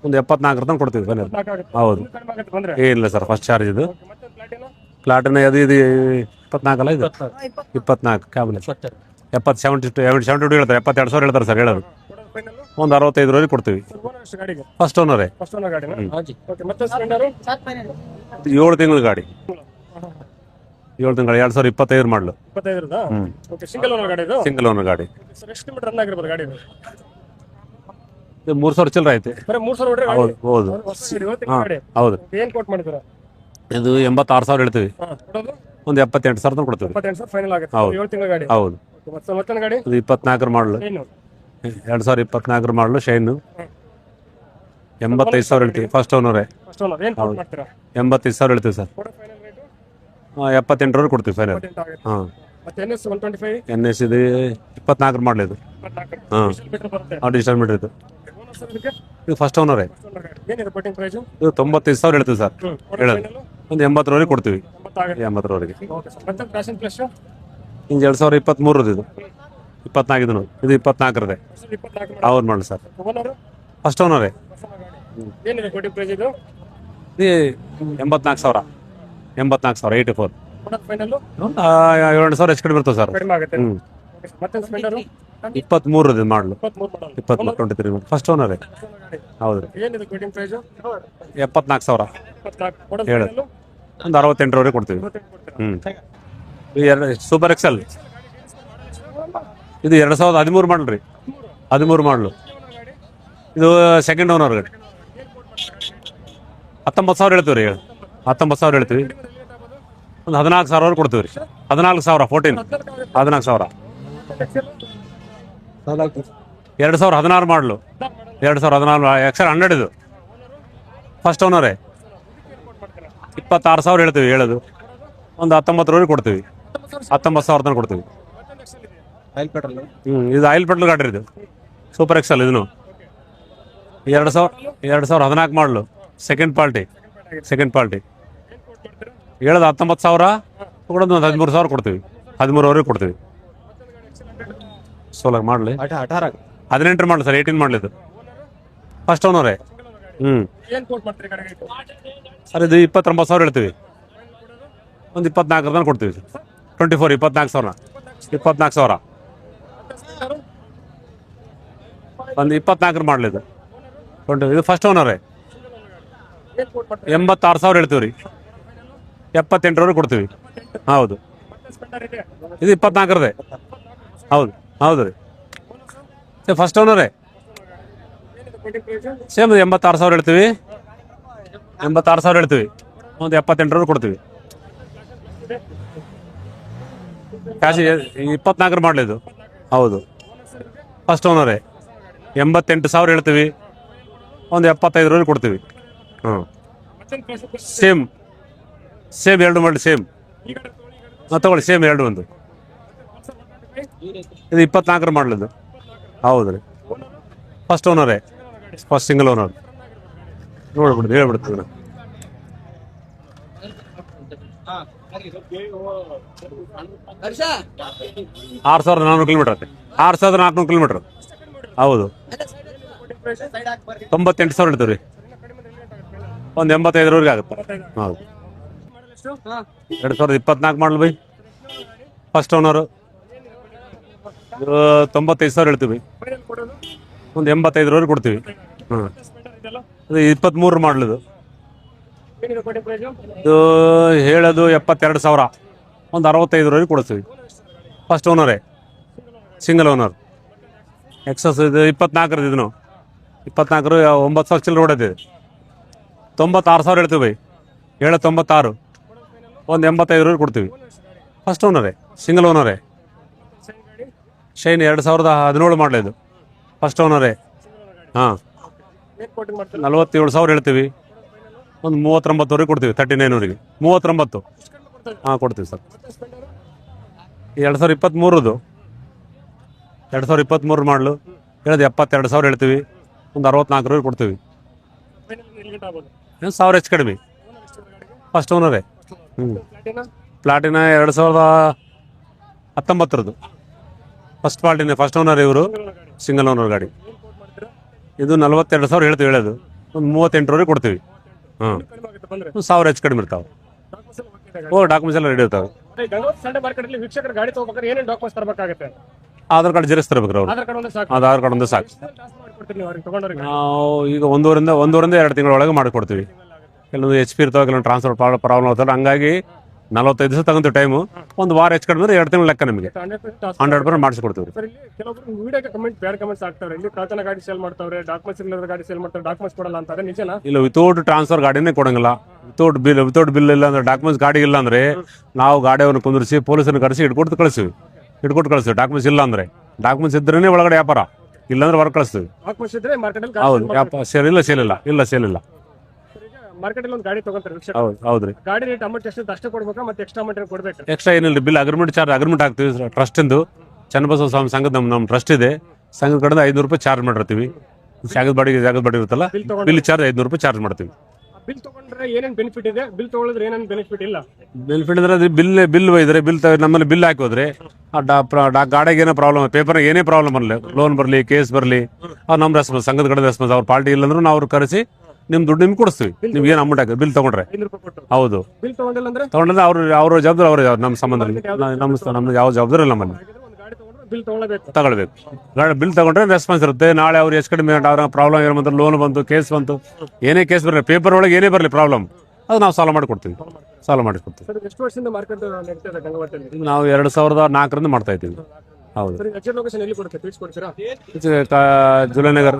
ಒಂದು 74 ತನಕ ಕೊಡ್ತೀವಿ ಫೈನಲ್. ಹೌದು. ಕಡಿಮೆ ಆಗುತ್ತೆ ಬಂದ್ರೆ? ಏನಿಲ್ಲ ಸರ್, ಫಸ್ಟ್ ಚಾರ್ಜ್ ಇದು. ಮತ್ತೆ ಪ್ಲಾಟಿನ? ಪ್ಲಾಟಿನ ಅದು ಇದು 24 ಅಲ್ಲ, ಇದು 24 ಕ್ಯಾಬಿನೆಟ್ 72 ಹೇಳ್ತಾರೆ. 72,000 ಹೇಳ್ತಾರೆ ಸರ್ ಹೇಳೋದು. ಫೈನಲ್ ಒಂದು 65 ಕೊಡ್ತೀವಿ. ಓನರ್ ಎಷ್ಟು ಗಾಡಿಗೆ? ಫಸ್ಟ್ ಓನರೇ. ಫಸ್ಟ್ ಓನರ್ ಗಾಡಿನ? ಓಕೆ. ಮತ್ತೆ ಸ್ಪೆಂಡರು? 7 ತಿಂಗಳ ಗಾಡಿ. 7 ತಿಂಗಳ 2025 ಮಾಡಲು. 25 ಇರುತ್ತಾ? ಓಕೆ. ಸಿಂಗಲ್ ಓನರ್ ಗಾಡಿ ಇದು? ಸಿಂಗಲ್ ಓನರ್ ಗಾಡಿ. ಸರ್ ಎಷ್ಟು ಕಿಲೋಮೀಟರ್ ರನ್ ಆಗಿರ್ಬೋದು ಗಾಡಿ ಇದು? ಇದು 3,000 ಚಿಲ್ಲರೆ ಐತೆ. ಬರೀ 3,000 ಹೊಡ್ರೆ ಗಾಡಿ? ಹೌದು. ಹೌದು. ಇವತ್ತಿನ ಗಾಡಿ ಹೌದು. ಏನು ಕೋಟ್ ಮಾಡ್ತೀರಾ? ಇದು 86,000 ಹೇಳ್ತೀವಿ. ಕೊಡೋದು? ಒಂದು 78,000 ತನಕ ಕೊಡ್ತೀವಿ. 28,000 ಫೈನಲ್ ಆಗುತ್ತೆ. ಹೌದು. 7 ತಿಂಗಳ ಗಾಡಿ. ಹೌದು. ಮತ್ತೊಂದು ಗಾಡಿ? ಇದು 24 ಮಾಡಲು. ಏನು? 2024 ಮಾಡಲು ಶೈನು. 85,000 ಹೇಳ್ತೀವಿ. ಫಸ್ಟ್ ಓನರೇ. ಫಸ್ಟ್ ಓನರ್ ಏನು ಕೋಟ್ ಮಾಡ್ತೀರಾ? 85,000 ಹೇಳ್ತೀವಿ ಸರ್. ಕೊಡೋ ಫೈನಲ್ ರೇಟು? 78,000 ಕೊಡ್ತೀವಿ ಫೈನಲ್. 28 ಆಗುತ್ತೆ. ಹಾಂ. ಮತ್ತೆ NS 125? NS ಇದು 24 ಮಾಡಲಿ. ಇದು 24 ಹಾಂ, ಮೀಟರ್ ಬರುತ್ತೆ. ಡಿಜಿಟಲ್ ಮೀಟರ್ ಇದು. ಓನರ್ ಸರ್ ಇದಕ್ಕೆ? ಇದು ಫಸ್ಟ್ ಓನರೇ. ಫಸ್ಟ್ ಓನರ್ ಗಾಡಿ. ಏನಿದೆ ಕೋಟಿಂಗ್ ಪ್ರೈಸ್? ಇದು 95,000 ಹೇಳ್ತೀವಿ ಸರ್ ಹೇಳೋದು. ಫೈನಲ್ ಒಂದು 80,000 ಕೊಡ್ತೀವಿ. 80 ಆಗುತ್ತೆ. 80,000. Okay sir. ಮತ್ತೆ ಫ್ಯಾಷನ್ ಪ್ಲಸ್? ಇನ್ನು 2023 ಇದು 24 ಇದು 24 24 ಅವ್ರು ಮಾಡಲಿ ಸರ್. ಓನರು? ಫಸ್ಟ್ ಓನರೇ. ಏನಿದೆ ಕೋಟಿಂಗ್ ಪ್ರೈಸ್ ಇದು? ಇದು 84,000. 84,000 84. ಕೊಡೋದು ಫೈನಲ್? 7,000 ಹೆಚ್ಚು ಕಡಿಮೆ ಇರ್ತದೆ ಸರ್. ಕಡಿಮೆ ಆಗುತ್ತೆ. ಹ್ಞೂ. ಮತ್ತೆ ಸ್ಪೆಂಡರು? 23 ಇದು ಮಾಡಲು. 23 ಮಾಡಲ್. 23 ಫಸ್ಟ್ ಓನರೇ. ಗಾಡಿ. ಹೌದು. ಏನಿದೆ ಕೋಟಿಂಗ್ ಪ್ರೈಸ್? 74,000. 24 ಕೊಡೋದು ಹೇಳು. ಫೈನಲ್? ಒಂದು 68,000 ಕೊಡ್ತೀವಿ. 25 ಕೊಡ್ತೀರಾ? ಹ್ಞೂ. ಇದು ಸೂಪರ್ ಎಕ್ಸೆಲ್. ಇದು 2013 ಮಾಡಲ್ ರೀ. 13 ಮಾಡಲು. ಇದು ಸೆಕೆಂಡ್ ಓನರ್ ಗಾಡಿ. 19,000 ಹೇಳ್ತೀವಿ ರೀ. 19,000 ಹೇಳ್ತೀವಿ. ಒಂದು 14,000 ಕೊಡ್ತೀವಿ ರೀ. 14,000 14,000 2016 ಮಾಡಲು 2016 ಎಕ್ಸೆಲ್ 100 ಇದು ಫಸ್ಟ್ ಓನರೇ. 26,000 ಹೇಳ್ತೀವಿ ಹೇಳೋದು. ಒಂದು 19,000 ಕೊಡ್ತೀವಿ. 19,000 ತನಕ ಕೊಡ್ತೀವಿ. ಇದು ಆಯಿಲ್ ಪೆಟ್ರೋಲ್ ಗಾಡಿ ಇದು ಸೂಪರ್ ಎಕ್ಸೆಲ್. ಇದನ್ನು 2014 ಮಾಡಲು ಸೆಕೆಂಡ್ ಪಾರ್ಟಿ ಹೇಳೋದು 19,000 ಕೊಡೋದು. ಒಂದು 13,000 ಕೊಡ್ತೀವಿ. 13,000 ಕೊಡ್ತೀವಿ. 16 ಮಾಡಲಿ 18 ಮಾಡಲಿ ಸರ್. 18 ಮಾಡಲಿ ಇದು ಫಸ್ಟ್ ಓನರೇ. ಸರ್ ಇದು 29,000 ಹೇಳ್ತೀವಿ. ಒಂದು 24 ತನಕ ಕೊಡ್ತೀವಿ ಸರ್. 24,000 24,000 ಒಂದು 24 ಮಾಡಲಿ ಇದು. ಇದು ಫಸ್ಟ್ ಓನರೇ. 86,000 ಹೇಳ್ತೀವಿ ರೀ. 78,000 ಕೊಡ್ತೀವಿ. ಹೌದು ಇದು 24 ಹೌದು ರೀ. ಫಸ್ಟ್ ಓನರೇ. ಸೇಮ್ 86,000 ಹೇಳ್ತೀವಿ. 86,000 ಹೇಳ್ತೀವಿ. ಒಂದು 78,000 ಕೊಡ್ತೀವಿ. ಕ್ಯಾಶ್ 24 ಮಾಡಲಿ ಇದು. ಹೌದು ಫಸ್ಟ್ ಓನರೇ. 88,000 ಹೇಳ್ತೀವಿ. ಒಂದು 75,000 ಕೊಡ್ತೀವಿ. ಸೇಮ್ 2 ಮಾಡಲಿ ಸೇಮ್. ತಗೊಳ್ಳಿ ಸೇಮ್ 2 ಒಂದು. ಇದು 24 ಮಾಡಲಿದ್ದು. ಹೌದು ರೀ. ಫಸ್ಟ್ ಓನರೇ. First single owner. ನೋಡ್ಬಿಡ್ತೀವಿ ಹೇಳ್ಬಿಡ್ತೀವಿ. 6,400 ಕಿಲೋಮೀಟರ್ ಐತೆ. 6,400 ಕಿಲೋಮೀಟರ್. ಹೌದು 98,000 ಹೇಳ್ತೀವಿ ರೀ. ಒಂದು 85,000 ಆಗುತ್ತೆ. ಹೌದು 2024 ಮಾಡಲ್ ಬೈ. First owner. 95,000 ಹೇಳ್ತೀವಿ. ಒಂದು 85,000 ಕೊಡ್ತೀವಿ. ಅದು 23 ಮಾಡಲಿದು. ಇದು ಹೇಳೋದು 72,000. ಒಂದು 65,000 ಕೊಡ್ತೀವಿ. ಫಸ್ಟ್ ಓನರೇ. Single owner. ಎಕ್ಸಸ್ ಇದು 24 ಇದನ್ನು 24 9,000 ಚಿಲ್ಲರೆ ಹೊಡೆದಿದೆ. 96,000 ಹೇಳ್ತೀವಿ ಬೈ. 96 ಒಂದು 85,000 ಕೊಡ್ತೀವಿ. ಫಸ್ಟ್ ಓನರೇ. ಸಿಂಗಲ್ ಓನರೇ. ಶೈನ್ 2017 ಮಾಡಲಿದ್ದು. ಫಸ್ಟ್ ಓನರೇ. ಹಾಂ 47,000 ಹೇಳ್ತೀವಿ. ಒಂದು 39,000 ಕೊಡ್ತೀವಿ. 39,000 39 ಹಾಂ ಕೊಡ್ತೀವಿ ಸರ್. 2023 2023 ಮಾಡಲು ಹೇಳೋದು 72,000 ಹೇಳ್ತೀವಿ. ಒಂದು 64,000 ಕೊಡ್ತೀವಿ. 1,000 ಹೆಚ್ಚು ಕಡಿಮೆ. ಫಸ್ಟ್ ಓನರೇ. ಪ್ಲಾಟಿನ 2019 ಫಸ್ಟ್ ಪಾರ್ಟಿನೇ. ಫಸ್ಟ್ ಓನರ್ ಇವರು. ಸಿಂಗಲ್ ಓನರ್ ಗಾಡಿ. ಇದು 42,000 ಹೇಳ್ತೀವಿ ಹೇಳೋದು. ಒಂದು 38,000 ಕೊಡ್ತೀವಿ. ಹಾಂ 1,000 ಹೆಚ್ಚು ಕಡಿಮೆ ಇರ್ತಾವೆ. ಡಾಕ್ಯುಮೆಂಟ್ಸ್ ಎಲ್ಲ ರೆಡಿ ಇರ್ತಾವೆ. ವೀಕ್ಷಕರು ಗಾಡಿ ತಗೋಬೇಕಾದ್ರೆ ಏನೇನು ಡಾಕ್ಯುಮೆಂಟ್ಸ್ ತರಬೇಕಾಗುತ್ತೆ? ಆಧಾರ್ ಕಾರ್ಡ್ ಜೆರಾಕ್ಸ್ ತರಬೇಕ್ರಿ ಅವ್ರು. ಆಧಾರ್ ಕಾರ್ಡ್ ಒಂದು ಸಾಕು. ನಾವು ಈಗ ಒಂದೂವರಿಂದ 2 ತಿಂಗಳ ಒಳಗೆ ಮಾಡಿಕೊಡ್ತೀವಿ. ಕೆಲವೊಂದು HP ಇರ್ತಾವೆ, ಕೆಲವೊಂದು ಟ್ರಾನ್ಸ್ಫರ್ ಪ್ರಾಬ್ಲಮ್ ಆಗ್ತಾರೆ. ಹಂಗಾಗಿ 45 ದಿವಸ ತಗೊಂತೀವಿ ಟೈಮು. ಒಂದು ವಾರ ಹೆಚ್ಚು ಕಡಿಮೆ 2 ತಿಂಗಳ ಲೆಕ್ಕ ನಿಮಗೆ 100% ಮಾಡಿಸ್ಕೊಡ್ತೀವಿ. ಕೆಲವೊಬ್ರು ವಿಡಿಯೋಗೆ ಬ್ಯಾಡ್ ಕಮೆಂಟ್ಸ್ ಆಗ್ತಾರೆ. ಇಲ್ಲಿ ಕಳ್ತನ ಗಾಡಿ ಸೇಲ್ ಮಾಡ್ತಾವ್ರೆ, ಡಾಕ್ಯುಮೆಂಟ್ಸ್ ಇಲ್ಲದ ಗಾಡಿ ಸೇಲ್ ಮಾಡ್ತಾರೆ, ಡಾಕ್ಯುಮೆಂಟ್ಸ್ ಕೊಡಲ್ಲ ಅಂತಾರೆ. ನಿಜನಾ? ಇಲ್ಲ, ವಿತೌಟ್ ಟ್ರಾನ್ಸ್ಫರ್ ಗಾಡಿನೇ ಕೊಡಂಗಿಲ್ಲ. ವಿತೌಟ್ ಬಿಲ್ ಇಲ್ಲ ಅಂದ್ರೆ, ಡಾಕ್ಯುಮೆಂಟ್ಸ್ ಗಾಡಿ ಇಲ್ಲ ಅಂದ್ರೆ ನಾವು ಗಾಡಿಯನ್ನು ಕುಂದಿರಿಸಿ ಪೊಲೀಸನ್ನು ಕರೆಸಿ ಇಟ್ಕೊಟ್ಟು ಕಳಿಸ್ತೀವಿ. ಡಾಕ್ಯುಮೆಂಟ್ಸ್ ಇಲ್ಲ ಅಂದ್ರೆ. ಡಾಕ್ಯುಮೆಂಟ್ಸ್ ಇದ್ರೇನೆ ಒಳಗಡೆ ವ್ಯಾಪಾರ, ಇಲ್ಲಾಂದ್ರೆ ಹೊರ ಕಳಿಸ್ತೀವಿ. ಡಾಕ್ಯುಮೆಂಟ್ಸ್ ಇದ್ರೆ ಮಾರ್ಕೆಟಲ್ಲಿ ಹೌದು ಸೇಲ್ ಇಲ್ಲ. ಮಾರ್ಕೆಟಲ್ಲಿ ಒಂದು ಗಾಡಿ ತಗೊಂತಾರೆ. ಹೌದ್ರಿ. ಗಾಡಿ ರೇಟ್ ಅಮೌಂಟ್ ಎಷ್ಟು ಅಷ್ಟೇ ಕೊಡ್ಬೇಕಾ ಮತ್ತೆ ಎಕ್ಸ್ಟ್ರಾ ಅಮೌಂಟ್ ಕೊಡ್ಬೇಕು? ಎಕ್ಸ್ಟ್ರಾ ಏನಿಲ್ಲ. ಬಿಲ್ ಅಗ್ರಿಮೆಂಟ್ ಹಾಕ್ತೀವಿ. ಟ್ರಸ್ಟ್ ಇಂದು ಚನ್ನಬಸವ ಸ್ವಾಮಿ ಸಂಘದ ನಮ್ಮ ಟ್ರಸ್ಟ್ ಇದೆ. ಸಂಘದ ಕಡೆಯಿಂದ 500 ರೂಪಾಯಿ ಚಾರ್ಜ್ ಮಾಡಿರ್ತೀವಿ. ಜಾಗದ ಬಾಡಿ ಇರುತ್ತಲ್ಲ, ಬಿಲ್ ಚಾರ್ಜ್ 500 ರೂಪಾಯಿ ಚಾರ್ಜ್ ಮಾಡ್ತೀವಿ. ಬಿಲ್ ತಗೊಂಡ್ರೆ ಏನೇನು ಬೆನಿಫಿಟ್ ಇದೆ? ಬಿಲ್ ತಗೊಳಿದ್ರೆ ಏನೇನು ಬೆನಿಫಿಟ್ ಇಲ್ಲ? ಬೆನಿಫಿಟ್ ಅಂದ್ರೆ ಬಿಲ್ ಒಯ್ದ್ರೆ ನಮ್ಮಲ್ಲಿ ಬಿಲ್ ಹಾಕಿ ಹೋದ್ರೆ ಗಾಡಿಗೆ ಏನೋ ಪ್ರಾಬ್ಲಮ್, ಪೇಪರ್ ಏನೇ ಪ್ರಾಬ್ಲಮ್ ಬರಲಿ, ಲೋನ್ ಬರಲಿ, ಕೇಸ್ ಬರಲಿ, ನಮ್ಮ ರೆಸ್ಪಾನ್ಸ್, ಸಂಘದ ಕಡೆ ರೆಸ್ಪಾನ್ಸ್. ಅವ್ರ ಪಾರ್ಟಿ ಇಲ್ಲಂದ್ರೂ ನಾವು ಅವ್ರು ಕರೆಸಿ ನಿಮ್ ದುಡ್ಡು ನಿಮ್ಗೆ ಕೊಡಿಸ್ತೀವಿ. ನಿಮ್ಗೆ ಏನು ಅಮೌಂಟ್ ಹಾಕಿ ಬಿಲ್ ತಗೊಂಡ್ರೆ. ಹೌದು. ಬಿಲ್ ತಗೊಂಡಿಲ್ಲ ಅಂದ್ರೆ ಅವ್ರ ಜವಾಬ್ದಾರಿ ನಮ್ಮ ಸಂಬಂಧದಲ್ಲಿ. ನಮ್ದು ಯಾವ ಜವಾಬ್ದಾರಿ ಇಲ್ಲ ನಮ್ಮಲ್ಲಿ. ಬಿಲ್ ತಗೊಳ್ಬೇಕು. ಬಿಲ್ ತಗೊಂಡ್ರೆ ರೆಸ್ಪಾನ್ಸ್ ಇರುತ್ತೆ. ನಾಳೆ ಅವ್ರು ಎಷ್ಟು ಕಡಿಮೆ ಅವ್ರ ಪ್ರಾಬ್ಲಮ್ ಏನು ಬಂತು, ಲೋನ್ ಬಂತು, ಕೇಸ್ ಬಂತು, ಏನೇ ಕೇಸ್ ಬರಲಿ, ಪೇಪರ್ ಒಳಗೆ ಏನೇ ಬರಲಿ ಪ್ರಾಬ್ಲಮ್, ಅದು ನಾವು ಸಾಲ್ವ್ ಮಾಡಿಕೊಡ್ತೀವಿ. ಎಷ್ಟು ವರ್ಷದಿಂದ ಮಾರ್ಕೆಟ್ ನಡೀತದೆ ಗಂಗಾವತಿಯಲ್ಲಿ? ನಾವು 2004ರಿಂದ ಮಾಡ್ತಾ ಇದ್ದೀವಿ. ಹೌದು. ಲೊಕೇಶನ್ ಎಲ್ಲಿ ಕೊಡುತ್ತೆ ತಿಳಿಸ್ಕೊಡ್ತೀರಾ? ಜುಲೈನಗರ್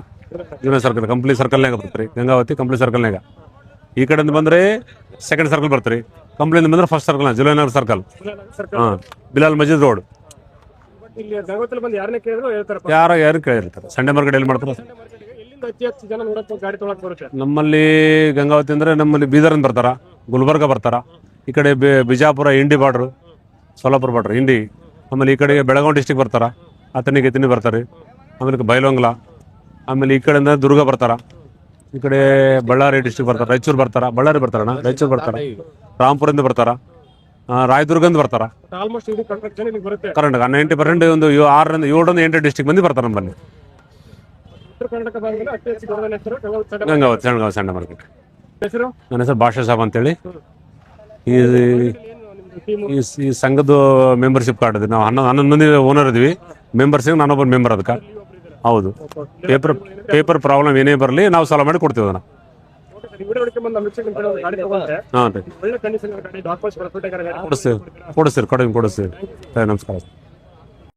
ಸರ್ಕಲ್, ಕಂಪ್ಲಿ ಸರ್ಕಲ್ನಾಗ ಬರ್ತೀರಿ. ಗಂಗಾವತಿ ಕಂಪ್ಲಿ ಸರ್ಕಲ್ನಾಗ. ಈ ಕಡೆಯಿಂದ ಬಂದ್ರೆ ಸೆಕೆಂಡ್ ಸರ್ಕಲ್ ಬರ್ತೀರಿ. ಕಂಪ್ನಿಯಿಂದ ಬಂದ್ರೆ ಫಸ್ಟ್ ಸರ್ಕಲ್ ಜುಲೈನಗರ್ ಸರ್ಕಲ್ ಹಾಂ ಬಿಲಾಲ್ ಮಜೀದ್ ರೋಡ್. ಇಲ್ಲಿ ಗಂಗಾವತಿಲಿ ಬಂದು ಯಾರನ್ನೇ ಕೇಳಿದ್ರು ಹೇಳ್ತಾರಪ್ಪ. ಯಾರು ಕೇಳಿರ್ತಾರೆ. ಸಂಡೆ ಮಾರ್ಕೆಟ್ ಎಲ್ಲಿ ಮಾಡ್ತಾರೆ? ಎಲ್ಲಿಂದ ಅತಿ ಹೆಚ್ಚು ಜನ ನೋಡಕ್ಕೆ ಗಾಡಿ ತೊಗೊಳಕ್ ಬರುತ್ತೆ? ನಮ್ಮಲ್ಲಿ ಗಂಗಾವತಿ ಅಂದರೆ ನಮ್ಮಲ್ಲಿ ಬೀದರಿಂದ ಬರ್ತಾರ, ಗುಲ್ಬರ್ಗ ಬರ್ತಾರ, ಈ ಕಡೆ ಬಿಜಾಪುರ ಇಂಡಿ ಬಾರ್ಡ್ರು, ಸೋಲಾಪುರ ಬಾರ್ಡ್ರು ಇಂಡಿ, ಆಮೇಲೆ ಈ ಕಡೆಗೆ ಬೆಳಗಾವಿ ಡಿಸ್ಟಿಕ್ ಬರ್ತಾರ, ಅತನಿ ಗಿತನಿ ಬರ್ತಾರೆ, ಆಮೇಲೆ ಬೈಲೊಂಗ್ಲ, ಆಮೇಲೆ ಈ ಕಡೆಯಿಂದ ದುರ್ಗ ಬರ್ತಾರ, ಈ ಕಡೆ ಬಳ್ಳಾರಿ ಡಿಸ್ಟಿಕ್ ಬರ್ತಾರೆ, ರಾಯಚೂರು ಬರ್ತಾರ, ಬಳ್ಳಾರಿ ಬರ್ತಾರಣ್ಣ, ರಾಯಚೂರು ಬರ್ತಾರ, ರಾಂಪುರದಿಂದ ಬರ್ತಾರ, ರಾಯದುರ್ಗದಿಂದ ಬರ್ತಾರ. ಆಲ್ಮೋಸ್ಟ್ ಇದು ಕರ್ನಾಟಕ ಜನ ಇಲ್ಲಿಗೆ ಬರುತ್ತೆ. ಕರ್ನಾಟಕ 90% ಒಂದು 6ರಿಂದ 7ರಿಂದ 8 ಡಿಸ್ಟಿಕ್ ಮಂದಿ ಬರ್ತಾರೆ ನಮ್ಮಲ್ಲಿ. ಉತ್ತರ ಕರ್ನಾಟಕ ಭಾಗದಲ್ಲಿ ಅತಿ ಹೆಚ್ಚು ದೊಡ್ಡ ಹೆಸರು ಗಂಗಾವತಿ ಸಂಡೆ ಮಾರ್ಕೆಟ್. ಹೆಸರು ನನ್ನ ಹೆಸರು ಭಾಷಾ ಸಾಬ್ ಅಂತೇಳಿ. ಈ ಟೀಮ್ ಈ ಸಂಘದ ಮೆಂಬರ್ಶಿಪ್ ಕಾರ್ಡ್ ಇದೆ. ನಾವು 11 ಮಂದಿ ಓನರ್ ಇದೀವಿ. ಮೆಂಬರ್ಸಿಗೆ ನಾನೊಬ್ಬ ಮೆಂಬರ್ ಅದಕ್ಕೆ. ಹೌದು, ಪೇಪರ್ ಪ್ರಾಬ್ಲಮ್ ಏನೇ ಬರಲಿ ನಾವು ಸಾಲ್ವ್ ಮಾಡಿ ಕೊಡ್ತೀವಿ ಅದನ್ನ. ವಿಡಿಯೋ ಬಂದು ನಮ್ಮ ವೀಕ್ಷಕರ ಕಡೆ ಒಂದು ಗಾಡಿ ತಗೊಂಡ್ರೆ ಹಾಂ ರೀ, ಒಳ್ಳೆ ಕಂಡೀಷನ್ ಗಾಡಿ ಡಾಕ್ಯುಮೆಂಟ್ಸ್ ಕೊಡಿಸ್ತೀವಿ ಕೊಡಿಸ್ತೀವಿ. ನಮಸ್ಕಾರ.